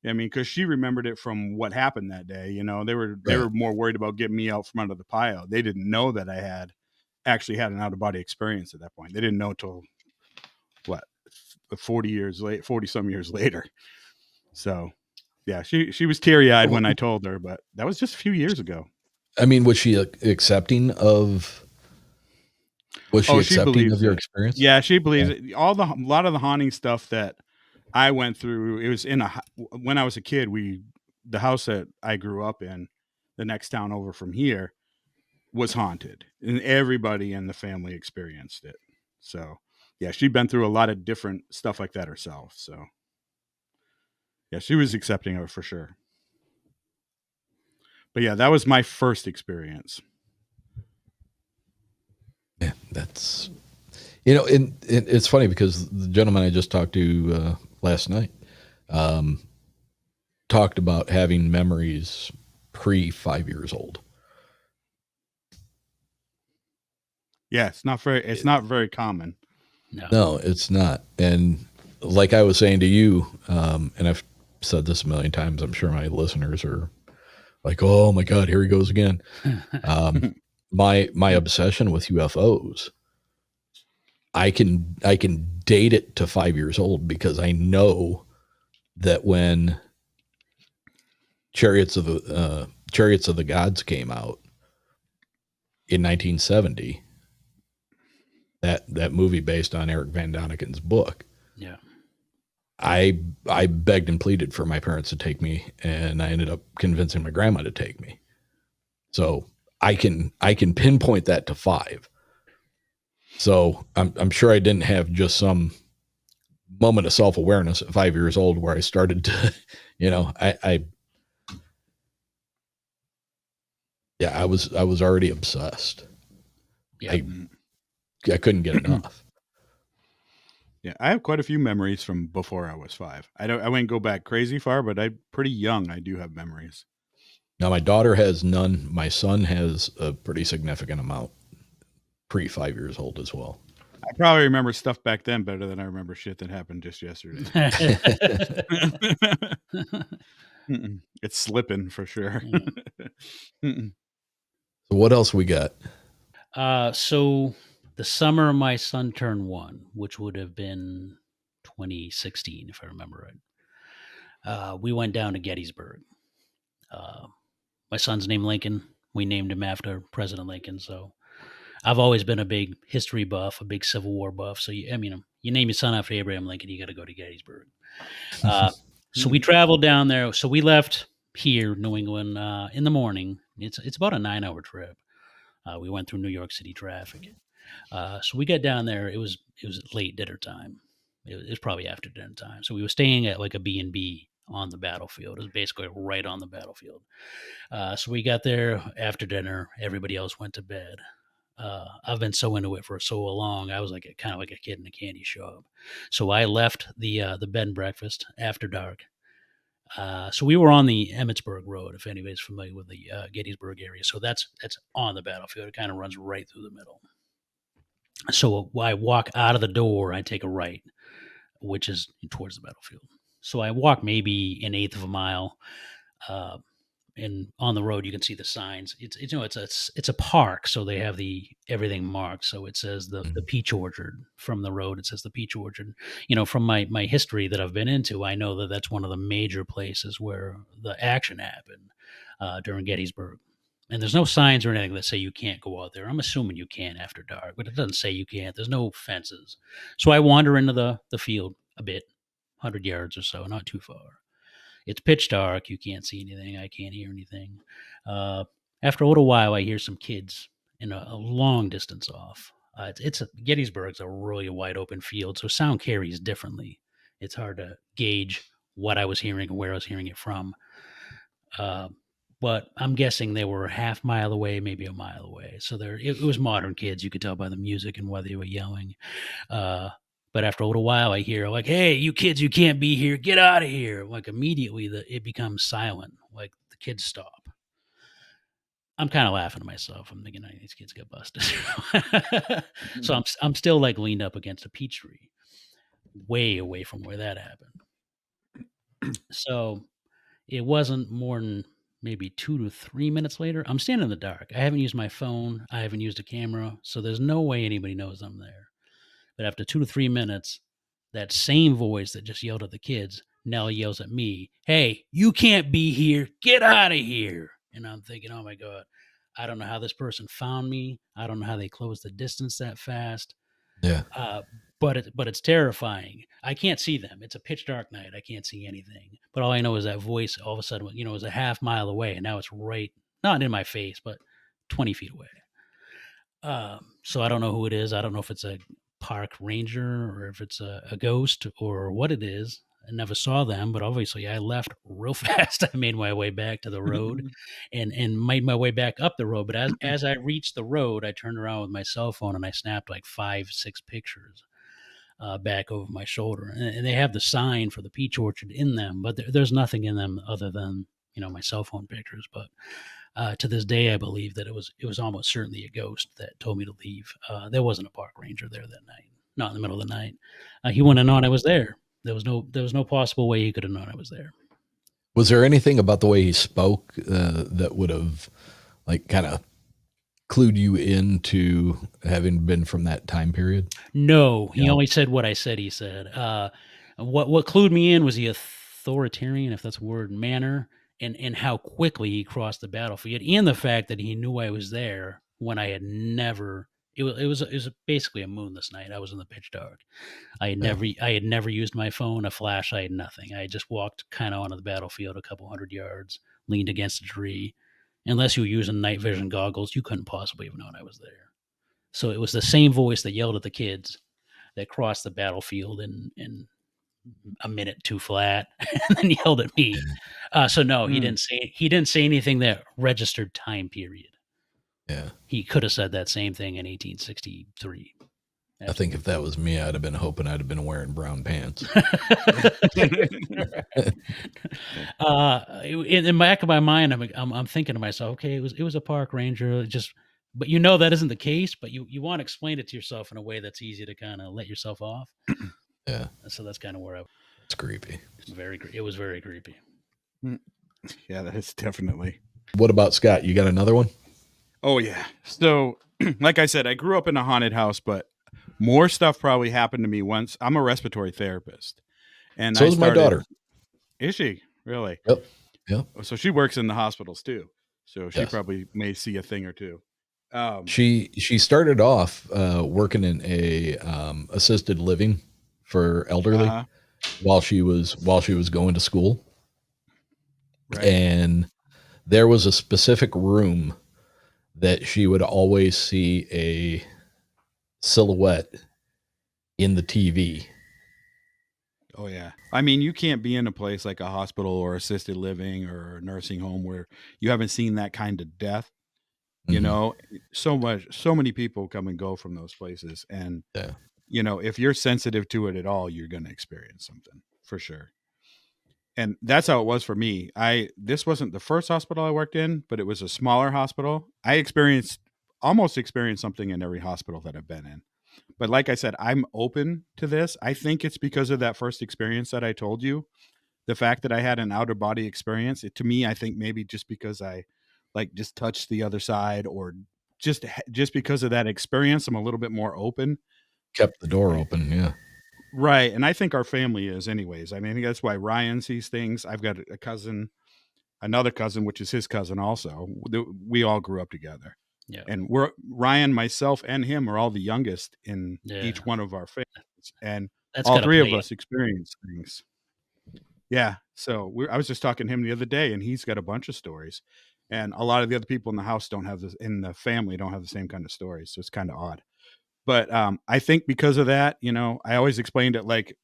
I mean, because she remembered it from what happened that day. They were Right. more worried about getting me out from under the pile. They didn't know that I had actually had an out of body experience at that point. They didn't know till what 40 some years later. So yeah, she was teary eyed when I told her, but that was just a few years ago. I mean, accepting of was she Oh, she accepting of believes your it. experience? Yeah, she believes Okay. it. A lot of the haunting stuff that I went through. It was when I was a kid. The house that I grew up in, the next town over from here, was haunted, and everybody in the family experienced it. So, yeah, she'd been through a lot of different stuff like that herself. So, yeah, she was accepting of it for sure. But yeah, that was my first experience. Yeah, that's and it's funny because the gentleman I just talked to last night um, talked about having memories pre 5 years old. Yeah, it's not very common. No. No, it's not. And like I was saying to you, and I've said this a million times, I'm sure my listeners are like, "Oh my God, here he goes again." Um, my obsession with UFOs, I can date it to 5 years old because I know that when Chariots of the Gods came out in 1970, that movie based on Eric Van Doniken's book, Yeah. I begged and pleaded for my parents to take me, and I ended up convincing my grandma to take me. So I can pinpoint that to 5. So I'm sure I didn't have just some moment of self awareness at 5 years old where I started to, I yeah, I was already obsessed. Yeah. I I couldn't get enough. Yeah, I have quite a few memories from before I was 5. I wouldn't go back crazy far, but I pretty young. I do have memories. Now my daughter has none. My son has a pretty significant amount pre 5 years old as well. I probably remember stuff back then better than I remember shit that happened just yesterday. It's slipping for sure. Mm-mm. So what else we got? So the summer my son turned 1, which would have been 2016, if I remember right, we went down to Gettysburg. Uh, my son's named Lincoln. We named him after President Lincoln. So I've always been a big history buff, a big Civil War buff. So you name your son after Abraham Lincoln, you got to go to Gettysburg. Uh, so we traveled down there. So we left here, New England, in the morning. It's about a 9-hour trip. We went through New York City traffic. So we got down there. It was late dinner time. It was probably after dinner time. So we were staying at like a B&B on the battlefield. It was basically right on the battlefield. So we got there after dinner. Everybody else went to bed. I've been so into it for so long. I was like kind of like a kid in a candy shop. So I left the bed and breakfast after dark. So we were on the Emmitsburg Road, if anybody's familiar with the Gettysburg area. So that's on the battlefield. It kind of runs right through the middle. So I walk out of the door. I take a right, which is towards the battlefield. So I walk maybe an eighth of a mile, uh, and on the road you can see the signs. It's a park, so they have the everything marked. So it says the Mhm. peach orchard from the road. It says the peach orchard. From my history that I've been into, I know that that's one of the major places where the action happened during Gettysburg. And there's no signs or anything that say you can't go out there. I'm assuming you can after dark, but it doesn't say you can't. There's no fences. So I wander into the field a bit, 100 yards or so, not too far. It's pitch dark. You can't see anything. I can't hear anything. Uh, After a little while, I hear some kids in a long distance off. Gettysburg's a really wide open field, so sound carries differently. It's hard to gauge what I was hearing and where I was hearing it from. Uh, but I'm guessing they were a half mile away, maybe a mile away. So it was modern kids. You could tell by the music and whether they were yelling. Uh, but after a little while, I hear like, "Hey, you kids, you can't be here. Get out of here!" Like immediately, it becomes silent. Like the kids stop. I'm kind of laughing to myself. I'm thinking, these kids got busted. So I'm still like leaned up against a peach tree, way away from where that happened. So it wasn't more than maybe 2 to 3 minutes later. I'm standing in the dark. I haven't used my phone. I haven't used a camera. So there's no way anybody knows I'm there. But after 2 to 3 minutes, that same voice that just yelled at the kids now yells at me, "Hey, you can't be here. Get out of here." And I'm thinking, oh my God, I don't know how this person found me. I don't know how they closed the distance that fast. Yeah. Uh, but it's terrifying. I can't see them. It's a pitch dark night. I can't see anything. But all I know is that voice all of a sudden, was a half mile away, and now it's right, not in my face, but 20 feet away. So I don't know who it is. I don't know if it's a park ranger or if it's a ghost or what it is. I never saw them, but obviously I left real fast. I made my way back to the road and made my way back up the road. But as I reached the road, I turned around with my cell phone and I snapped like 5, 6 pictures back over my shoulder. And they have the sign for the peach orchard in them, but there's nothing in them other than my cell phone pictures. But to this day, I believe that it was almost certainly a ghost that told me to leave. There wasn't a park ranger there that night, not in the middle of the night. He wouldn't have known I was there. There was no possible way he could have known I was there. Was there anything about the way he spoke that would have like kind of clued you into having been from that time period? No, he Yeah. only said what I said. He said what clued me in was the authoritarian, if that's a word, manner, and how quickly he crossed the battlefield, and the fact that he knew I was there when I had never. It was basically a moonless night. I was in the pitch dark. Yeah. I had never used my phone, a flashlight, nothing. I just walked kind of onto the battlefield a couple 100 yards, leaned against a tree. Unless you were using night vision goggles, you couldn't possibly have known I was there. So it was the same voice that yelled at the kids that crossed the battlefield in a minute too flat, and then yelled at me. So no, he Mm. didn't say anything that registered time period. Yeah. He could have said that same thing in 1863. I think if that was me, I'd have been hoping I'd have been wearing brown pants. In the back of my mind, I'm thinking to myself, okay, it was a park ranger, but that isn't the case. But you want to explain it to yourself in a way that's easy to kind of let yourself off. Yeah. So that's kind of where It's creepy. it was very creepy. Yeah, that is definitely. What about Scott? You got another one? Oh yeah. So, like I said, I grew up in a haunted house, but more stuff probably happened to me once. I'm a respiratory therapist, and So I is my started. daughter. Is she really? Yep. Yep. So she works in the hospitals too. So she Yes. probably may see a thing or two. She started off working in a assisted living for elderly Uh-huh. while she was going to school, Right. and there was a specific room that she would always see a silhouette in the TV. Oh yeah. I mean, you can't be in a place like a hospital or assisted living or a nursing home where you haven't seen that kind of death. You Mhm. know, so many people come and go from those places, and Yeah. if you're sensitive to it at all, you're going to experience something for sure. And that's how it was for me. This wasn't the first hospital I worked in, but it was a smaller hospital. I almost experienced something in every hospital that I've been in. But like I said, I'm open to this. I think it's because of that first experience that I told you. The fact that I had an outer body experience, to me, I think maybe just because I like just touched the other side, or just because of that experience, I'm a little bit more open. Kept the door open. Yeah. Right. And I think our family is anyways. I mean, I think that's why Ryan sees things. I've got a cousin, another cousin, which is his cousin also. We all grew up together. Yeah. And Ryan, myself, and him are all the youngest in Yeah. each one of our families. And That's all gotta three of play. us experience things. Yeah. So I was just talking to him the other day, and he's got a bunch of stories. And a lot of the other people in the house don't have this, in the family don't have the same kind of stories. So it's kind of odd. But I think because of that, I always explained it like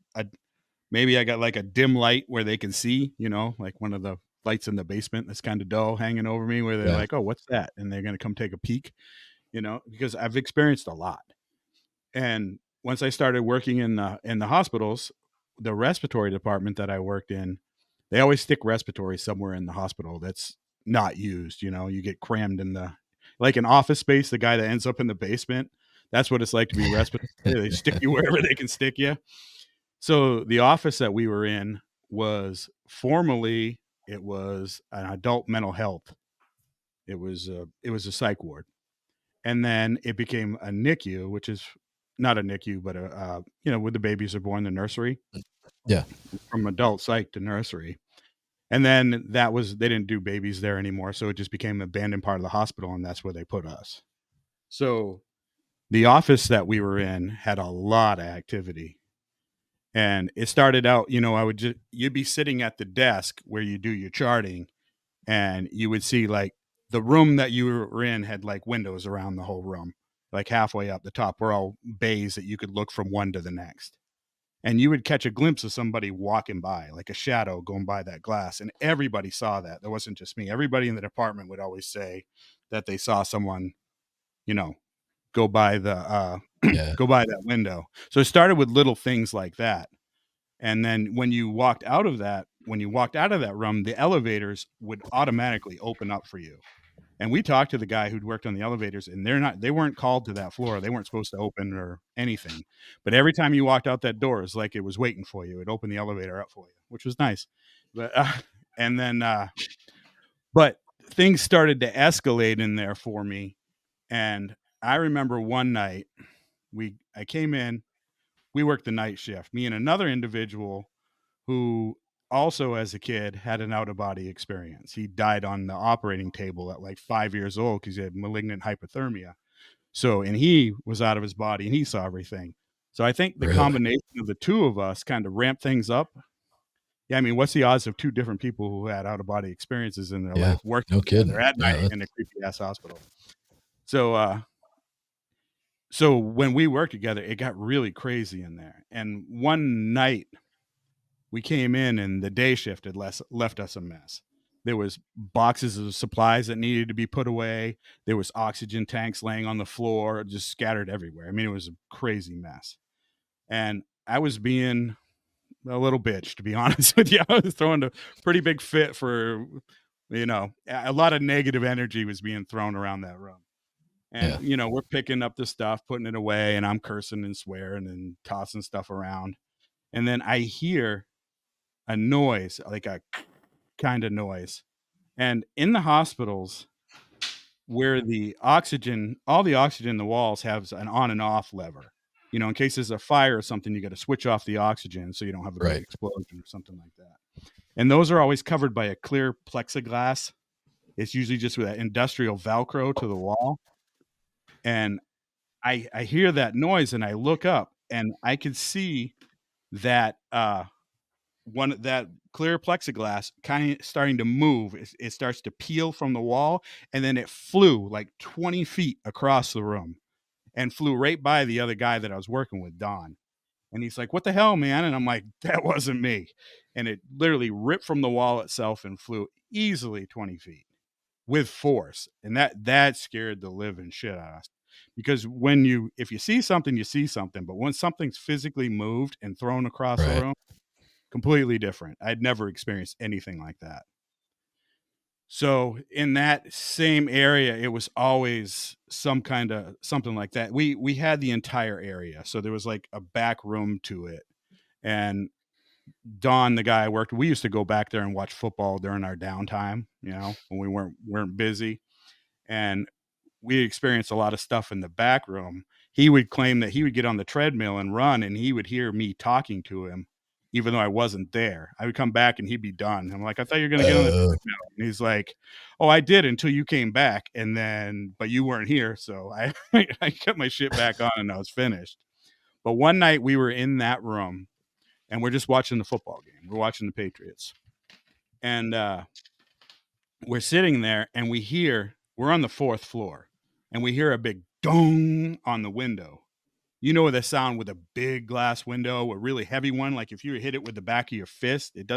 maybe I got like a dim light where they can see, like one of the lights in the basement that's kind of dull hanging over me, where they're Yeah. like, oh, what's that? And they're going to come take a peek, because I've experienced a lot. And once I started working in the hospitals, the respiratory department that I worked in, they always stick respiratory somewhere in the hospital that's not used. You get crammed in like an office space. The guy that ends up in the basement, that's what it's like to be respiratory. They stick you wherever they can stick you. So the office that we were in was formerly, it was an adult mental health. It was a psych ward, and then it became a NICU, which is not a NICU, but where the babies are born, the nursery, Yeah. from adult psych to nursery. And then they didn't do babies there anymore, so it just became an abandoned part of the hospital, and that's where they put us. So the office that we were in had a lot of activity. And it started out, you'd be sitting at the desk where you do your charting, and you would see like the room that you were in had like windows around the whole room, like halfway up the top were all bays that you could look from one to the next. And you would catch a glimpse of somebody walking by, like a shadow going by that glass. And everybody saw that. There wasn't just me. Everybody in the department would always say that they saw someone, you know, go by Yeah. go by that window. So it started with little things like that. And then when you walked out of that room, the elevators would automatically open up for you. And we talked to the guy who'd worked on the elevators, and they weren't called to that floor. They weren't supposed to open or anything. But every time you walked out that door, it's like it was waiting for you. It opened the elevator up for you, which was nice. But and then but things started to escalate in there for me. And I remember one night I came in, we worked the night shift, me and another individual who also as a kid had an out of body experience. He died on the operating table at like 5 years old because he had malignant hypothermia. So, and he was out of his body and he saw everything. So I think the Really? combination of the two of us kind of ramped things up. Yeah, I mean, what's the odds of two different people who had out of body experiences in their Yeah. life working No together kidding. at Yeah. night in a creepy ass hospital? So when we worked together, it got really crazy in there. And one night we came in and the day shift had left us a mess. There was boxes of supplies that needed to be put away. There was oxygen tanks laying on the floor, just scattered everywhere. I mean, it was a crazy mess. And I was being a little bitch, to be honest with you. I was throwing a pretty big fit for, a lot of negative energy was being thrown around that room. And, Yeah. we're picking up the stuff, putting it away, and I'm cursing and swearing and tossing stuff around. And then I hear a noise, like a kind of noise. And in the hospitals where all the oxygen in the walls has an on and off lever. In case there's a fire or something, you got to switch off the oxygen so you don't have a big Right. explosion or something like that. And those are always covered by a clear plexiglass. It's usually just with that industrial Velcro to the wall. And I hear that noise and I look up and I can see that that clear plexiglass kind of starting to move. It starts to peel from the wall, and then it flew like 20 feet across the room and flew right by the other guy that I was working with, Don. And he's like, "What the hell, man?" And I'm like, "That wasn't me." And it literally ripped from the wall itself and flew easily 20 feet with force. And that scared the living shit out of us. Because if you see something, you see something. But when something's physically moved and thrown across the Right. room, completely different. I'd never experienced anything like that. So in that same area, it was always something like that. We had the entire area, so there was like a back room to it. And Don, the guy I worked, we used to go back there and watch football during our downtime, when we weren't busy. And we experienced a lot of stuff in the back room. He would claim that he would get on the treadmill and run, and he would hear me talking to him, even though I wasn't there. I would come back and he'd be done. I'm like, I thought you were going to get on the treadmill. And he's like, oh, I did until you came back. And then, but you weren't here. So I, I kept my shit back on and I was finished. But one night we were in that room and we're just watching the football game. We're watching the Patriots. And we're sitting there and we're on the 4th floor and we hear a big dong on the window. You know the sound with a big glass window, a really heavy one. Like if you hit it with the back of your fist, it's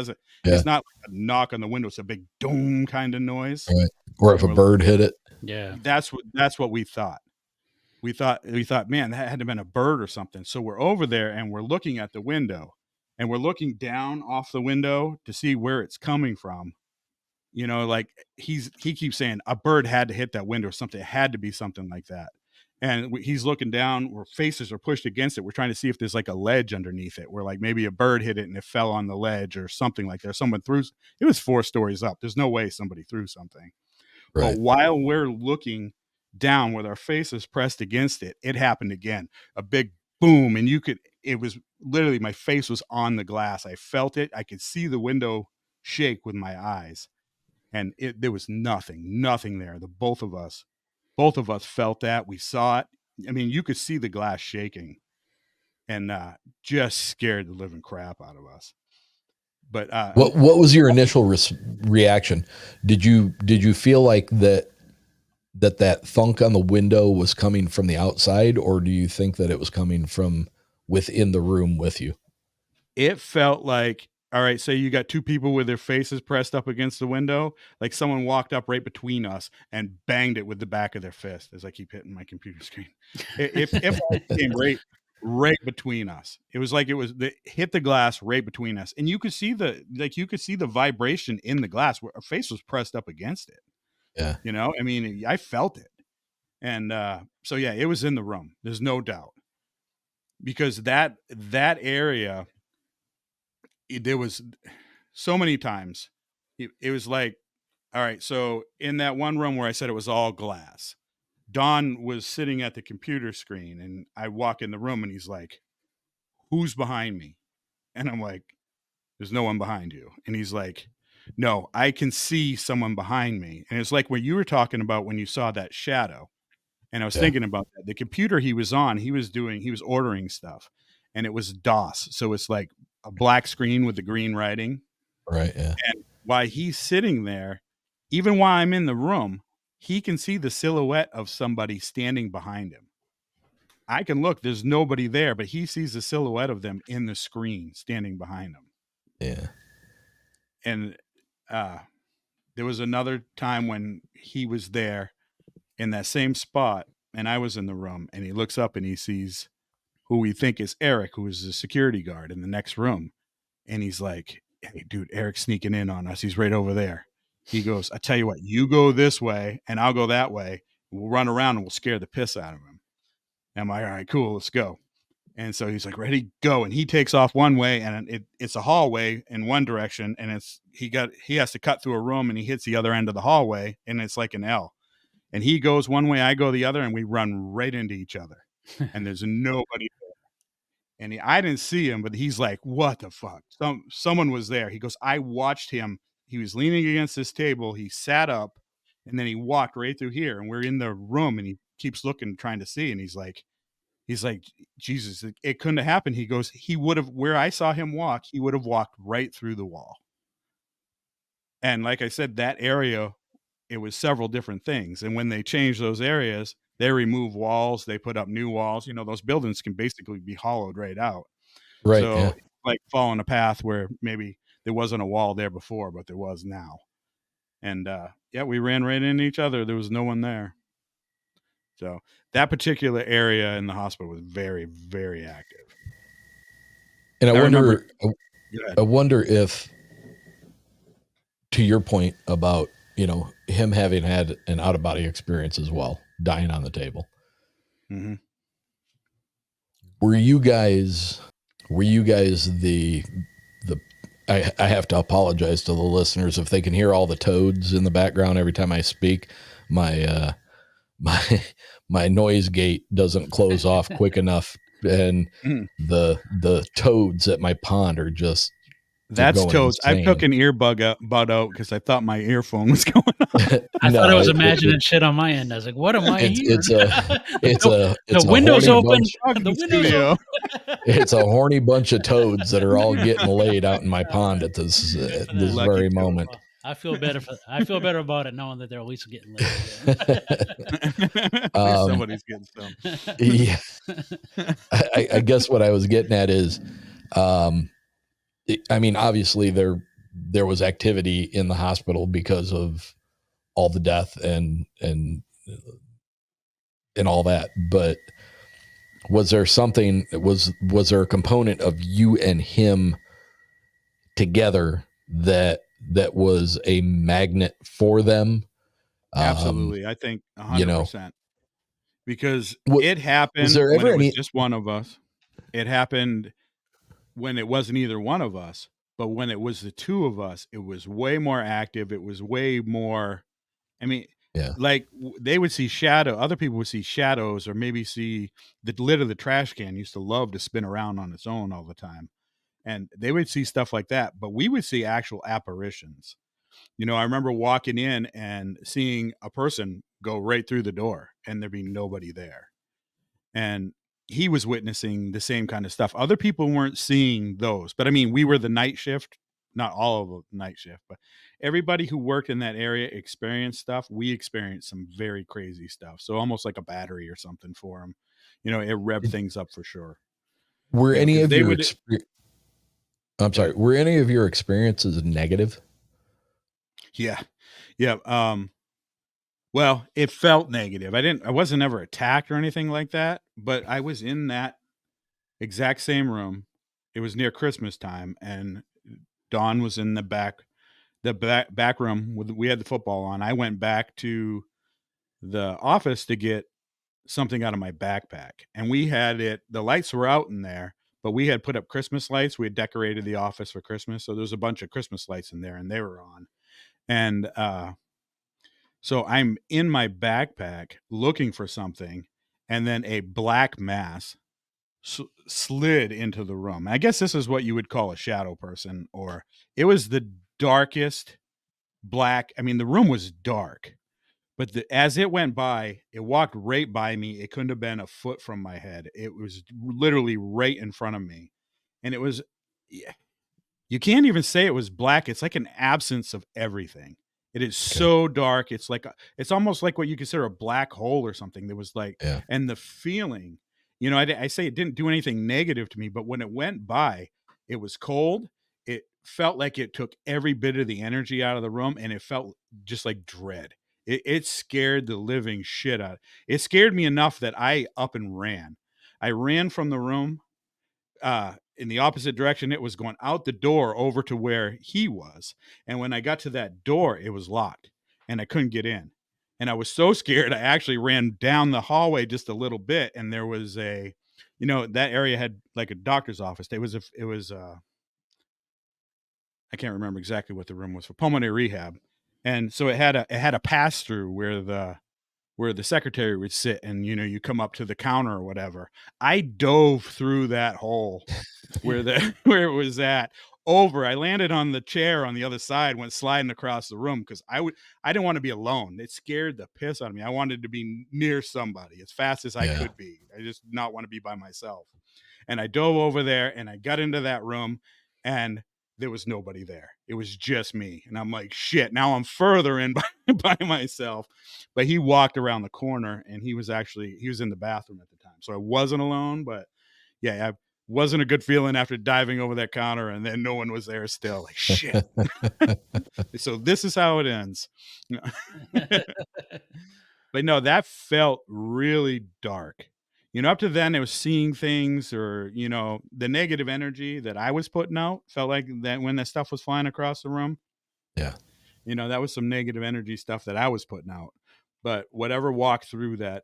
not like a knock on the window. It's a big dong kind of noise. Right. Or if a bird hit it. Yeah. That's what we thought. We thought, man, that had to have been a bird or something. So we're over there and we're looking at the window and we're looking down off the window to see where it's coming from. Like he keeps saying a bird had to hit that window or something. It had to be something like that. And he's looking down where faces are pushed against it. We're trying to see if there's like a ledge underneath it where like maybe a bird hit it and it fell on the ledge or something like that. Someone threw it. Was 4 stories up. There's no way somebody threw something. Right. But while we're looking down with our faces pressed against it, it happened again. A big boom. And it was literally, my face was on the glass. I felt it. I could see the window shake with my eyes. And there was nothing there. Both of us felt that. We saw it. I mean, you could see the glass shaking, and just scared the living crap out of us. But what was your initial reaction? Did you feel like that thunk on the window was coming from the outside, or do you think that it was coming from within the room with you? It felt like, all right, say you got 2 people with their faces pressed up against the window, like someone walked up right between us and banged it with the back of their fist, as I keep hitting my computer screen. If I came right between us, it was like hit the glass right between us, and you could see the vibration in the glass where our face was pressed up against it. Yeah. I mean, I felt it. And so yeah, it was in the room. There's no doubt. Because that area, there was so many times it was like, all right, so in that one room where I said it was all glass, Don was sitting at the computer screen and I walk in the room and he's like, who's behind me? And I'm like, there's no one behind you. And he's like, no, I can see someone behind me. And it's like what you were talking about when you saw that shadow. And I was thinking about that. The computer he was on, he was ordering stuff, and it was DOS. So it's like a black screen with the green writing. Right. Yeah. And while he's sitting there, even while I'm in the room, he can see the silhouette of somebody standing behind him. I can look, there's nobody there, but he sees the silhouette of them in the screen standing behind him. Yeah. And there was another time when he was there in that same spot and I was in the room, and he looks up and he sees who we think is Eric, who is the security guard in the next room. And he's like, hey, dude, Eric's sneaking in on us. He's right over there. He goes, I tell you what, you go this way and I'll go that way. We'll run around and we'll scare the piss out of him. And I'm like, all right, cool, let's go. And so he's like, ready, go. And he takes off one way, and it's a hallway in one direction. And he has to cut through a room, and he hits the other end of the hallway, and it's like an L. And he goes one way, I go the other, and we run right into each other. And there's nobody there. And I didn't see him, but he's like, what the fuck? Someone was there. He goes, I watched him. He was leaning against this table. He sat up, and then he walked right through here. And we're in the room, and he keeps looking, trying to see. And he's like, Jesus, it couldn't have happened. He goes, he would have, where I saw him walk, he would have walked right through the wall. And like I said, that area, it was several different things. And when they change those areas, they remove walls, they put up new walls. Those buildings can basically be hollowed right out. Right. So Yeah. it's like following a path where maybe there wasn't a wall there before, but there was now. And yeah, we ran right into each other. There was no one there. So that particular area in the hospital was very, very active. And I wonder remember, if, to your point about, him having had an out of body experience as well, dying on the table. Mm-hmm. Were you guys the I have to apologize to the listeners if they can hear all the toads in the background every time I speak. My my noise gate doesn't close off quick enough, and the toads at my pond are just That's going toads. I insane. took an bud out because I thought my earphone was going off. I thought I was imagining shit on my end. I was like, "What am I hearing?" The windows open. The studio. It's a horny bunch of toads that are all getting laid out in my pond at this very moment. Well, I feel better about it knowing that they're at least getting laid. Somebody's getting some. Yeah. I guess what I was getting at is, I mean, obviously there was activity in the hospital because of all the death and all that, but was there something, was there a component of you and him together that was a magnet for them? Absolutely. I think 100%, because it happened there when ever it was just one of us. It happened when it wasn't either one of us, but when it was the two of us, it was way more active. It was way more, I mean, like they would see other people would see shadows, or maybe see the lid of the trash can used to love to spin around on its own all the time. And they would see stuff like that, but we would see actual apparitions. I remember walking in and seeing a person go right through the door and there be nobody there. And he was witnessing the same kind of stuff. Other people weren't seeing those, but I mean, we were the night shift, not all of the night shift, but everybody who worked in that area experienced stuff. We experienced some very crazy stuff. So almost like a battery or something for them. It revved things up for sure. Were any of your were any of your experiences negative? Yeah. Well, it felt negative. I wasn't ever attacked or anything like that, but I was in that exact same room. It was near Christmas time, and Dawn was in the back room. We had the football on. I went back to the office to get something out of my backpack, and we had the lights were out in there, but we had put up Christmas lights. We had decorated the office for Christmas, so there was a bunch of Christmas lights in there, and they were on. And so I'm in my backpack looking for something, and then a black mass slid into the room. I guess this is what you would call a shadow person, or it was the darkest black. I mean, the room was dark, but as it went by, it walked right by me. It couldn't have been a foot from my head. It was literally right in front of me. And it was, you can't even say it was black. It's like an absence of everything. It is so dark. It's it's almost like what you consider a black hole or something. There was and the feeling, I say it didn't do anything negative to me, but when it went by, it was cold. It felt like it took every bit of the energy out of the room, and it felt just like dread. It scared the living shit out. It scared me enough that I up and ran. I ran from the room in the opposite direction. It was going out the door over to where he was. And when I got to that door, it was locked and I couldn't get in. And I was so scared, I actually ran down the hallway just a little bit. And there was that area had like a doctor's office. I can't remember exactly what the room was for, pulmonary rehab. And so it had a pass through where the secretary would sit, and you come up to the counter or whatever. I dove through that hole where it was at. I landed on the chair on the other side, went sliding across the room because I didn't want to be alone. It scared the piss out of me. I wanted to be near somebody as fast as I could be. I just did not want to be by myself. And I dove over there and I got into that room, and there was nobody there. It was just me. And I'm like, shit, now I'm further in by myself. But he walked around the corner, and he was in the bathroom at the time. So I wasn't alone, but yeah, I wasn't a good feeling after diving over that counter and then no one was there still. Like, shit. So this is how it ends. But no, that felt really dark. Up to then, it was seeing things, or, the negative energy that I was putting out felt like that when that stuff was flying across the room. Yeah. That was some negative energy stuff that I was putting out. But whatever walked through that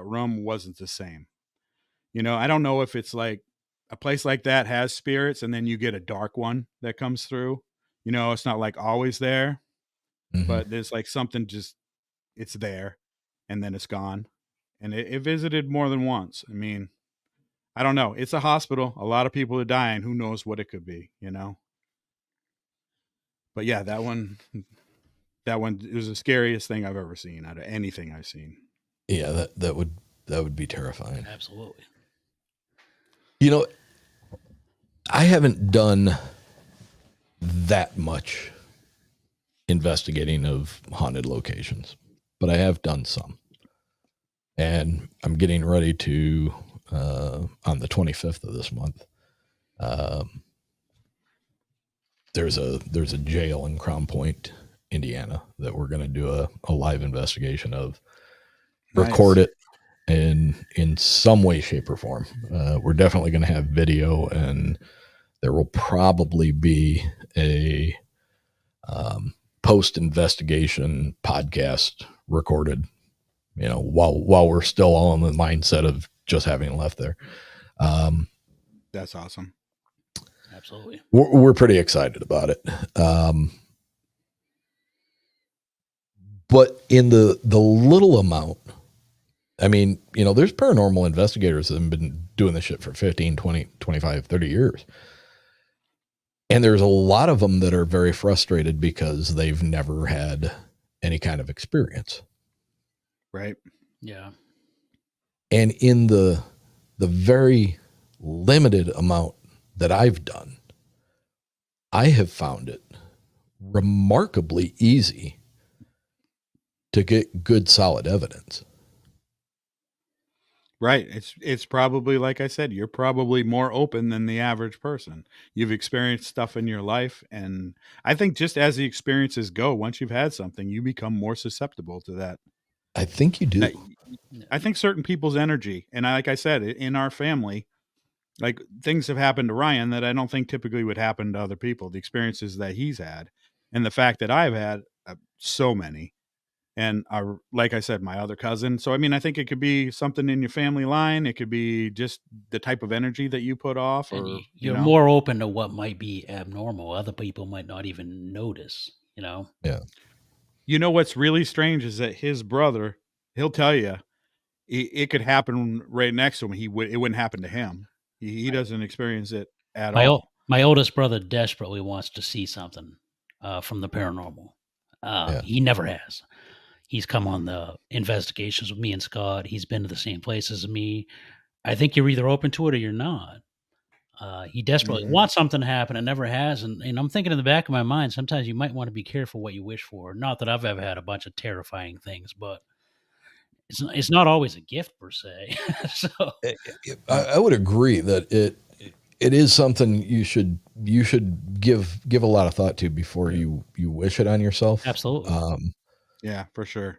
room wasn't the same. I don't know if it's like a place like that has spirits and then you get a dark one that comes through. It's not like always there, but there's like something just, it's there and then it's gone. And it visited more than once. I mean, I don't know. It's a hospital. A lot of people are dying. Who knows what it could be, But yeah, that one it was the scariest thing I've ever seen out of anything I've seen. Yeah, that would be terrifying. Absolutely. I haven't done that much investigating of haunted locations, but I have done some. And I'm getting ready to, on the 25th of this month, there's a jail in Crown Point, Indiana, that we're going to do a live investigation of. Nice. Record it in some way, shape, or form. We're definitely going to have video, and there will probably be a post-investigation podcast recorded, while we're still all in the mindset of just having left there. That's awesome. Absolutely. We're pretty excited about it. But in the little amount, I mean, there's paranormal investigators that have been doing this shit for 15, 20, 25, 30 years. And there's a lot of them that are very frustrated because they've never had any kind of experience. Right. Yeah. And in the very limited amount that I've done, I have found it remarkably easy to get good, solid evidence. Right. It's probably, like I said, you're probably more open than the average person. You've experienced stuff in your life. And I think just as the experiences go, once you've had something, you become more susceptible to that. I think you do. I think certain people's energy, and like I said, in our family, like things have happened to Ryan that I don't think typically would happen to other people, the experiences that he's had and the fact that I've had so many. And like I said, my other cousin. So, I mean, I think it could be something in your family line. It could be just the type of energy that you put off. And you're more open to what might be abnormal. Other people might not even notice, Yeah. What's really strange is that his brother, he'll tell you, it could happen right next to him. It wouldn't happen to him. He doesn't experience it at all. My oldest brother desperately wants to see something from the paranormal. He never has. He's come on the investigations with me and Scott. He's been to the same places as me. I think you're either open to it or you're not. He desperately wants something to happen. It never has. And I'm thinking in the back of my mind, sometimes you might want to be careful what you wish for. Not that I've ever had a bunch of terrifying things, but it's not always a gift per se. So I would agree that it is something you should give a lot of thought to before you wish it on yourself. Absolutely. Yeah, for sure.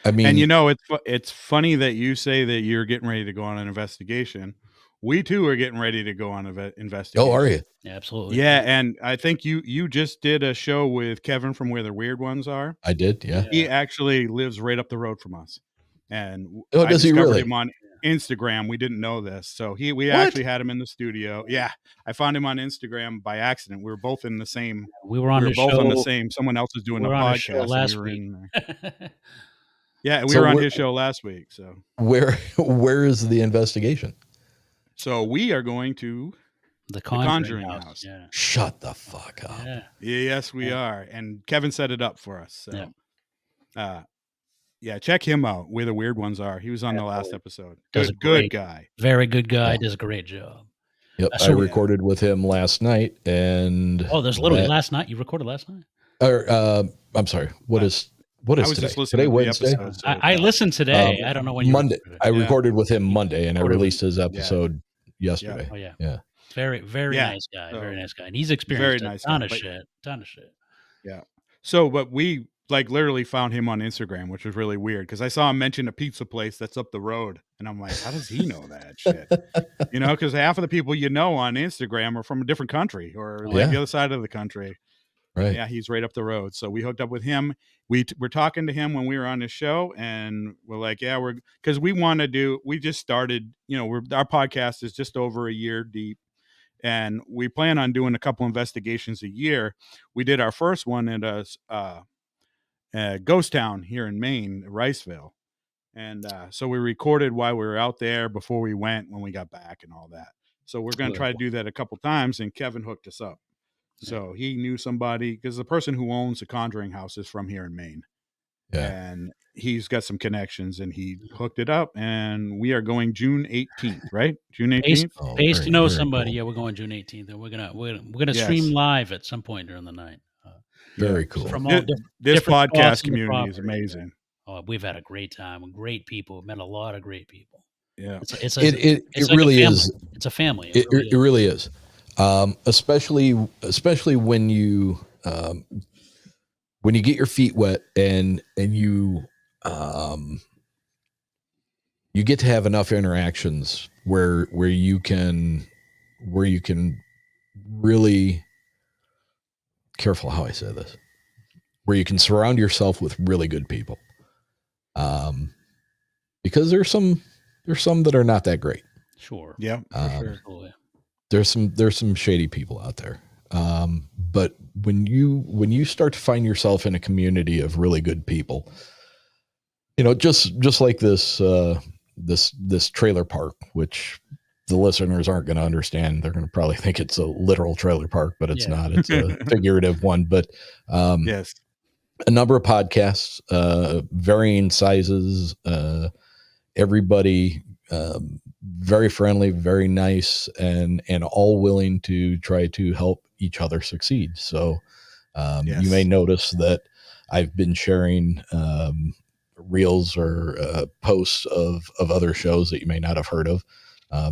I mean, and it's funny that you say that you're getting ready to go on an investigation. We too are getting ready to go on an investigation. Oh, are you? Yeah, absolutely. Yeah, and I think you just did a show with Kevin from Where the Weird Ones Are. I did, yeah. He actually lives right up the road from us, and does he really? Him on Instagram. We didn't know this, so we actually had him in the studio. Yeah, I found him on Instagram by accident. We were both in the same. We were on the same. Someone else was doing a podcast last week. Yeah, we were on his show last week. So where is the investigation? So we are going to the Conjuring House. Yeah. Shut the fuck up. Yeah. Yes, we are. And Kevin set it up for us. So, check him out. Where the Weird Ones Are. He was on the last episode. Good guy. Very good guy. Does a great job. Yep. I recorded with him last night, and there's literally last night. You recorded last night? I'm sorry. What is today? Today Wednesday. So, I listened today. I don't know when you Monday. I recorded with him Monday, and I released his episode yesterday. Oh yeah. Yeah. Very nice guy. Very nice guy, and he's experienced a ton of shit. Yeah. So, but we literally found him on Instagram, which was really weird because I saw him mention a pizza place that's up the road, and I'm like, how does he know that shit? Because half of the people on Instagram are from a different country or the other side of the country. Right. Yeah, he's right up the road. So we hooked up with him. We're talking to him when we were on his show, and we're like, yeah, because we want to do. We just started. Our podcast is just over a year deep, and we plan on doing a couple investigations a year. We did our first one at a ghost town here in Maine, Riceville. And so we recorded while we were out there, before we went, when we got back, and all that. So we're going to try to do that a couple times, and Kevin hooked us up. So he knew somebody, because the person who owns the Conjuring House is from here in Maine. Yeah. And he's got some connections, and he hooked it up, and we are going June 18th, right? June 18th. Pays to know very somebody. cool. Yeah, we're going June 18th, and we're gonna Yes. stream live at some point during the night. Very cool. From all This different spots podcast on the community is property. amazing. Oh, we've had a great time. Great people. Met a lot of great people. Yeah. It's It like really a family. is. It's a family. It really is. Especially when you get your feet wet, and you get to have enough interactions where you can really, careful how I say this, where you can surround yourself with really good people. Because there's some that are not that great. Sure. Yeah, for sure. Absolutely. There's some shady people out there. But when you start to find yourself in a community of really good people, just like this trailer park, which the listeners aren't going to understand. They're going to probably think it's a literal trailer park, but it's not. It's a figurative one. But yes, a number of podcasts, varying sizes, everybody very friendly, very nice, and all willing to try to help each other succeed. So you may notice that I've been sharing reels or posts of other shows that you may not have heard of.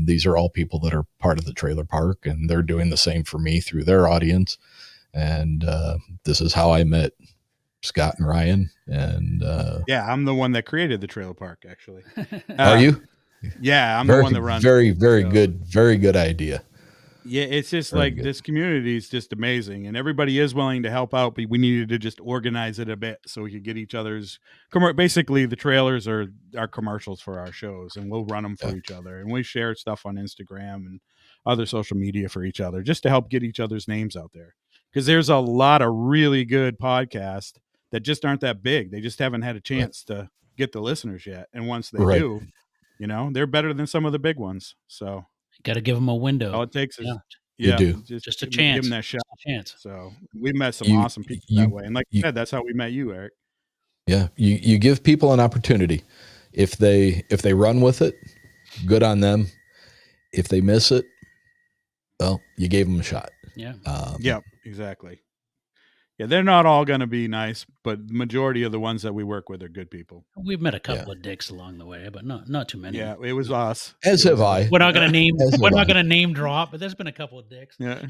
These are all people that are part of the trailer park, and they're doing the same for me through their audience. And this is how I met Scott and Ryan. And I'm the one that created the trailer park, actually. Are you? Yeah, I'm the one that runs. Very good. Very good idea. Yeah, it's just very like good. This community is just amazing, and everybody is willing to help out, but we needed to just organize it a bit so we could get each other's basically the trailers are our commercials for our shows, and we'll run them for each other, and we share stuff on Instagram and other social media for each other, just to help get each other's names out there, because there's a lot of really good podcasts that just aren't that big. They just haven't had a chance to get the listeners yet, and once they do, they're better than some of the big ones. So got to give them a window. All it takes is you do. just a chance. Give them that shot. Chance. So we met some awesome people that way, and like you said, that's how we met you, Eric. Yeah, you give people an opportunity. If they run with it, good on them. If they miss it, well, you gave them a shot. Yeah. Yep, exactly. Yeah, they're not all going to be nice, but the majority of the ones that we work with are good people. We've met a couple of dicks along the way, but not too many. Yeah, it was us. As have I. We're not going to name. We're not going to name drop, but there's been a couple of dicks. Yeah.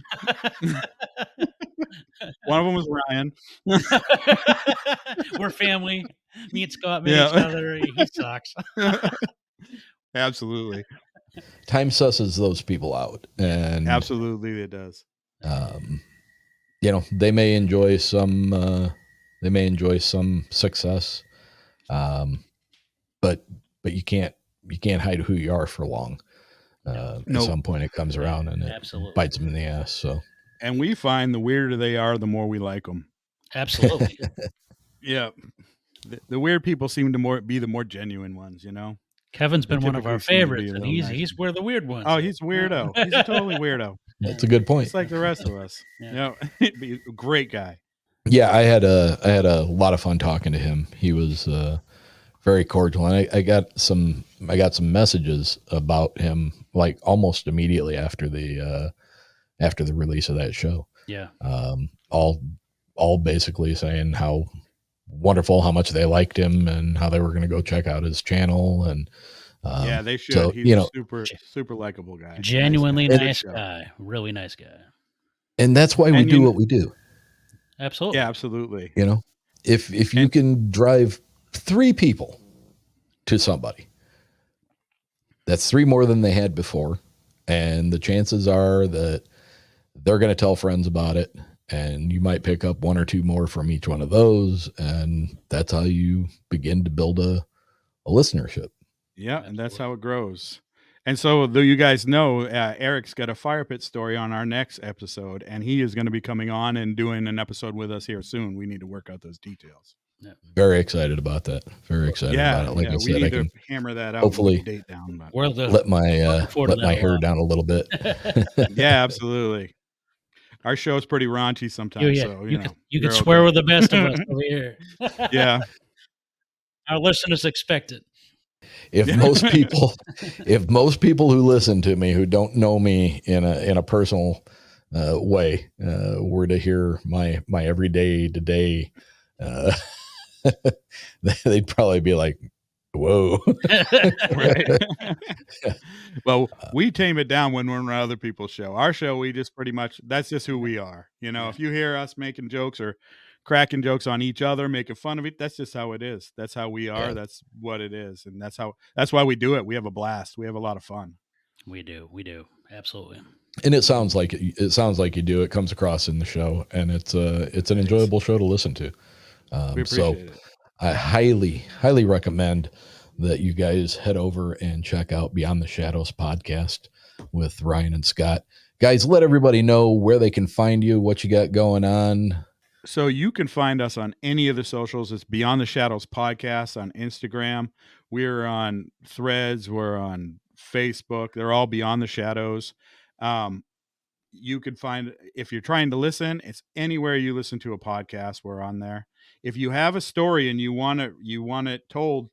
One of them was Ryan. We're family. Me and Scott met each other. He sucks. Absolutely. Time susses those people out, and absolutely it does. They may enjoy some success, but you can't hide who you are for long. At some point it comes around and it bites them in the ass. So, and we find the weirder they are, the more we like them. Absolutely. Yeah. The weird people seem to be the more genuine ones, Kevin's been one of our favorites, and he's one of the weird ones. Oh, he's a weirdo. He's a totally weirdo. That's a good point. It's like the rest of us. Great guy. Yeah, I had a lot of fun talking to him. He was very cordial, and I got some messages about him like almost immediately after the release of that show. Yeah. All basically saying how wonderful, how much they liked him, and how they were going to go check out his channel. And they should. So, he's a super likable guy. Genuinely nice guy. Really nice guy. And that's why we do what we do. Absolutely. Yeah, absolutely. If you can drive 3 people to somebody, that's 3 more than they had before, and the chances are that they're going to tell friends about it, and you might pick up one or two more from each one of those, and that's how you begin to build a listenership. Yeah, and that's how it grows. And so, though you guys know, Eric's got a fire pit story on our next episode, and he is going to be coming on and doing an episode with us here soon. We need to work out those details. Very excited about that. Very excited about it. Like I we said, need I to can hammer that out. hopefully and put the date down. But let my hair down a little bit. yeah, absolutely. Our show's pretty raunchy sometimes, so you know you you're can swear okay. with the best of us over here. Yeah. Our listeners expect it. If most people who listen to me who don't know me in a personal way were to hear my everyday today, they'd probably be like, whoa. Right. Well, we tame it down when we're on other people's show. Our show, we just pretty much, that's just who we are. You know, if you hear us making jokes or cracking jokes on each other, making fun of it, that's just how it is. That's how we are. Yeah. That's what it is. And that's why we do it. We have a blast. We have a lot of fun. We do. Absolutely. And it sounds like you do. It comes across in the show, and it's an enjoyable show to listen to. We appreciate it. I highly recommend that you guys head over and check out Beyond the Shadows podcast with Ryan and Scott. Guys, let everybody know where they can find you, what you got going on. So you can find us on any of the socials. It's Beyond the Shadows podcast on Instagram. We're on Threads. We're on Facebook. They're all Beyond the Shadows. You can find, if you're trying to listen, it's anywhere you listen to a podcast, we're on there. If you have a story and you want it told,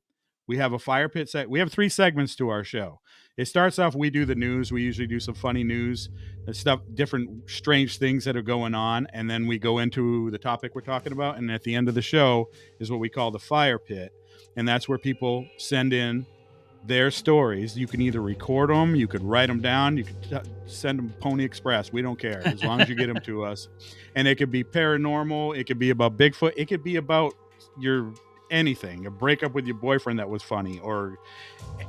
we have a fire pit set. We have 3 segments to our show. It starts off, we do the news. We usually do some funny news and stuff, different strange things that are going on. And then we go into the topic we're talking about. And at the end of the show is what we call the fire pit. And that's where people send in their stories. You can either record them, you could write them down, you could send them Pony Express. We don't care, as long as you get them to us. And it could be paranormal, it could be about Bigfoot, it could be about anything, a breakup with your boyfriend that was funny, or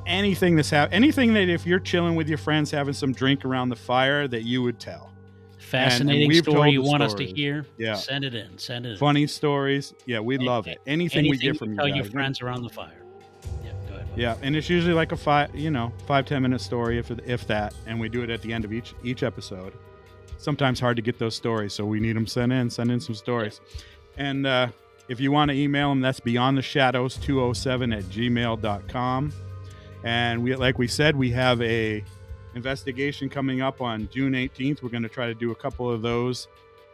anything anything that if you're chilling with your friends having some drink around the fire that you would tell. Fascinating story you want us to hear? Yeah. Send it in. Funny stories. Yeah, we love it. Anything we get from you tell guys. your friends around the fire. Yeah, go ahead. Yeah, and it's usually like a 5-10 minute story, if that, and we do it at the end of each episode. Sometimes hard to get those stories, so we need them send in some stories. And if you want to email them, that's beyondtheshadows207@gmail.com. And like we said, we have a investigation coming up on June 18th. We're going to try to do a couple of those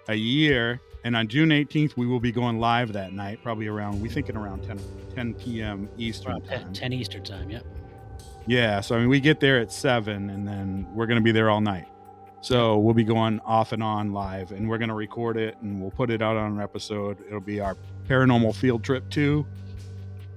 a year. And on June 18th, we will be going live that night, probably around 10 p.m. Eastern time. 10 Eastern time, yep. Yeah, so I mean, we get there at 7, and then we're going to be there all night. So we'll be going off and on live, and we're going to record it, and we'll put it out on an episode. It'll be our Paranormal Field Trip 2,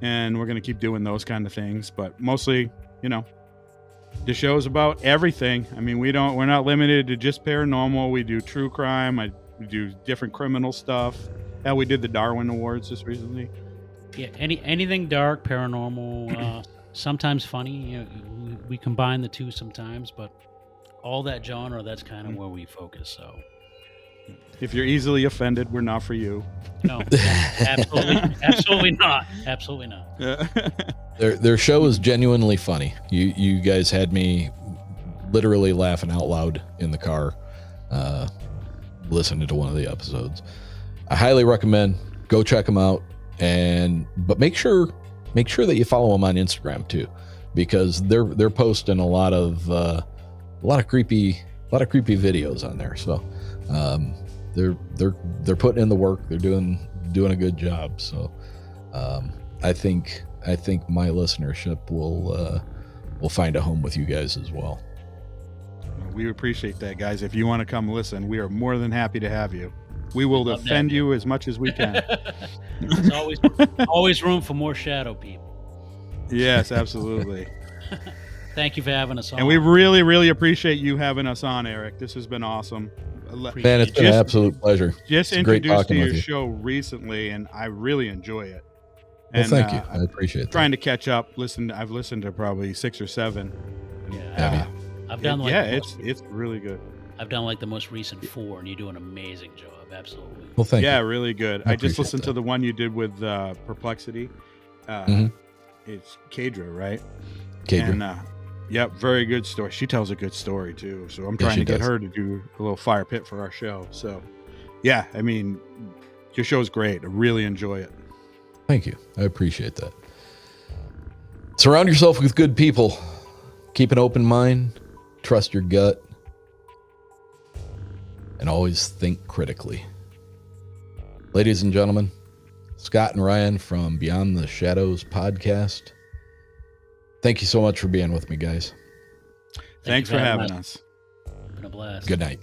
and we're going to keep doing those kind of things. But mostly, the show's about everything. I mean, we're not limited to just paranormal. We do true crime. We do different criminal stuff. We did the Darwin Awards just recently. Yeah, anything dark, paranormal, sometimes funny. We combine the two sometimes, but all that genre, that's kind of where we focus. So, if you're easily offended, we're not for you. No, absolutely not. Absolutely not. Their show is genuinely funny. You guys had me literally laughing out loud in the car, listening to one of the episodes. I highly recommend, go check them out, but make sure that you follow them on Instagram too, because they're posting a lot of creepy videos on there. So they're putting in the work. They're doing a good job. So I think my listenership will find a home with you guys as well. We appreciate that, guys. If you want to come listen, we are more than happy to have you. We will defend you as much as we can. There's always room for more shadow people. Yes, absolutely. Thank you for having us on. And we really, really appreciate you having us on, Eric. This has been awesome. Man, it's been an absolute pleasure. Just introduced to your show recently, and I really enjoy it. And thank you. I appreciate it. Trying to catch up. I've listened to probably 6 or 7. Yeah. I've done it's really good. I've done like the most recent 4, and you do an amazing job. Absolutely. Well, thank Yeah, you. really good. I I just appreciate listened to that. the one you did with Perplexity. Mhm. It's Kadra, right? Kadra. And yep, very good story. She tells a good story too. So I'm Yeah, trying she to get does. her to do a little fire pit for our show. So yeah, I mean, your show's great. I really enjoy it. Thank you. I appreciate that. Surround yourself with good people. Keep an open mind. Trust your gut. And always think critically. Ladies and gentlemen, Scott and Ryan from Beyond the Shadows podcast. Thank you so much for being with me, guys. Thank you Thanks for having having us. us. Been a blast. Good night.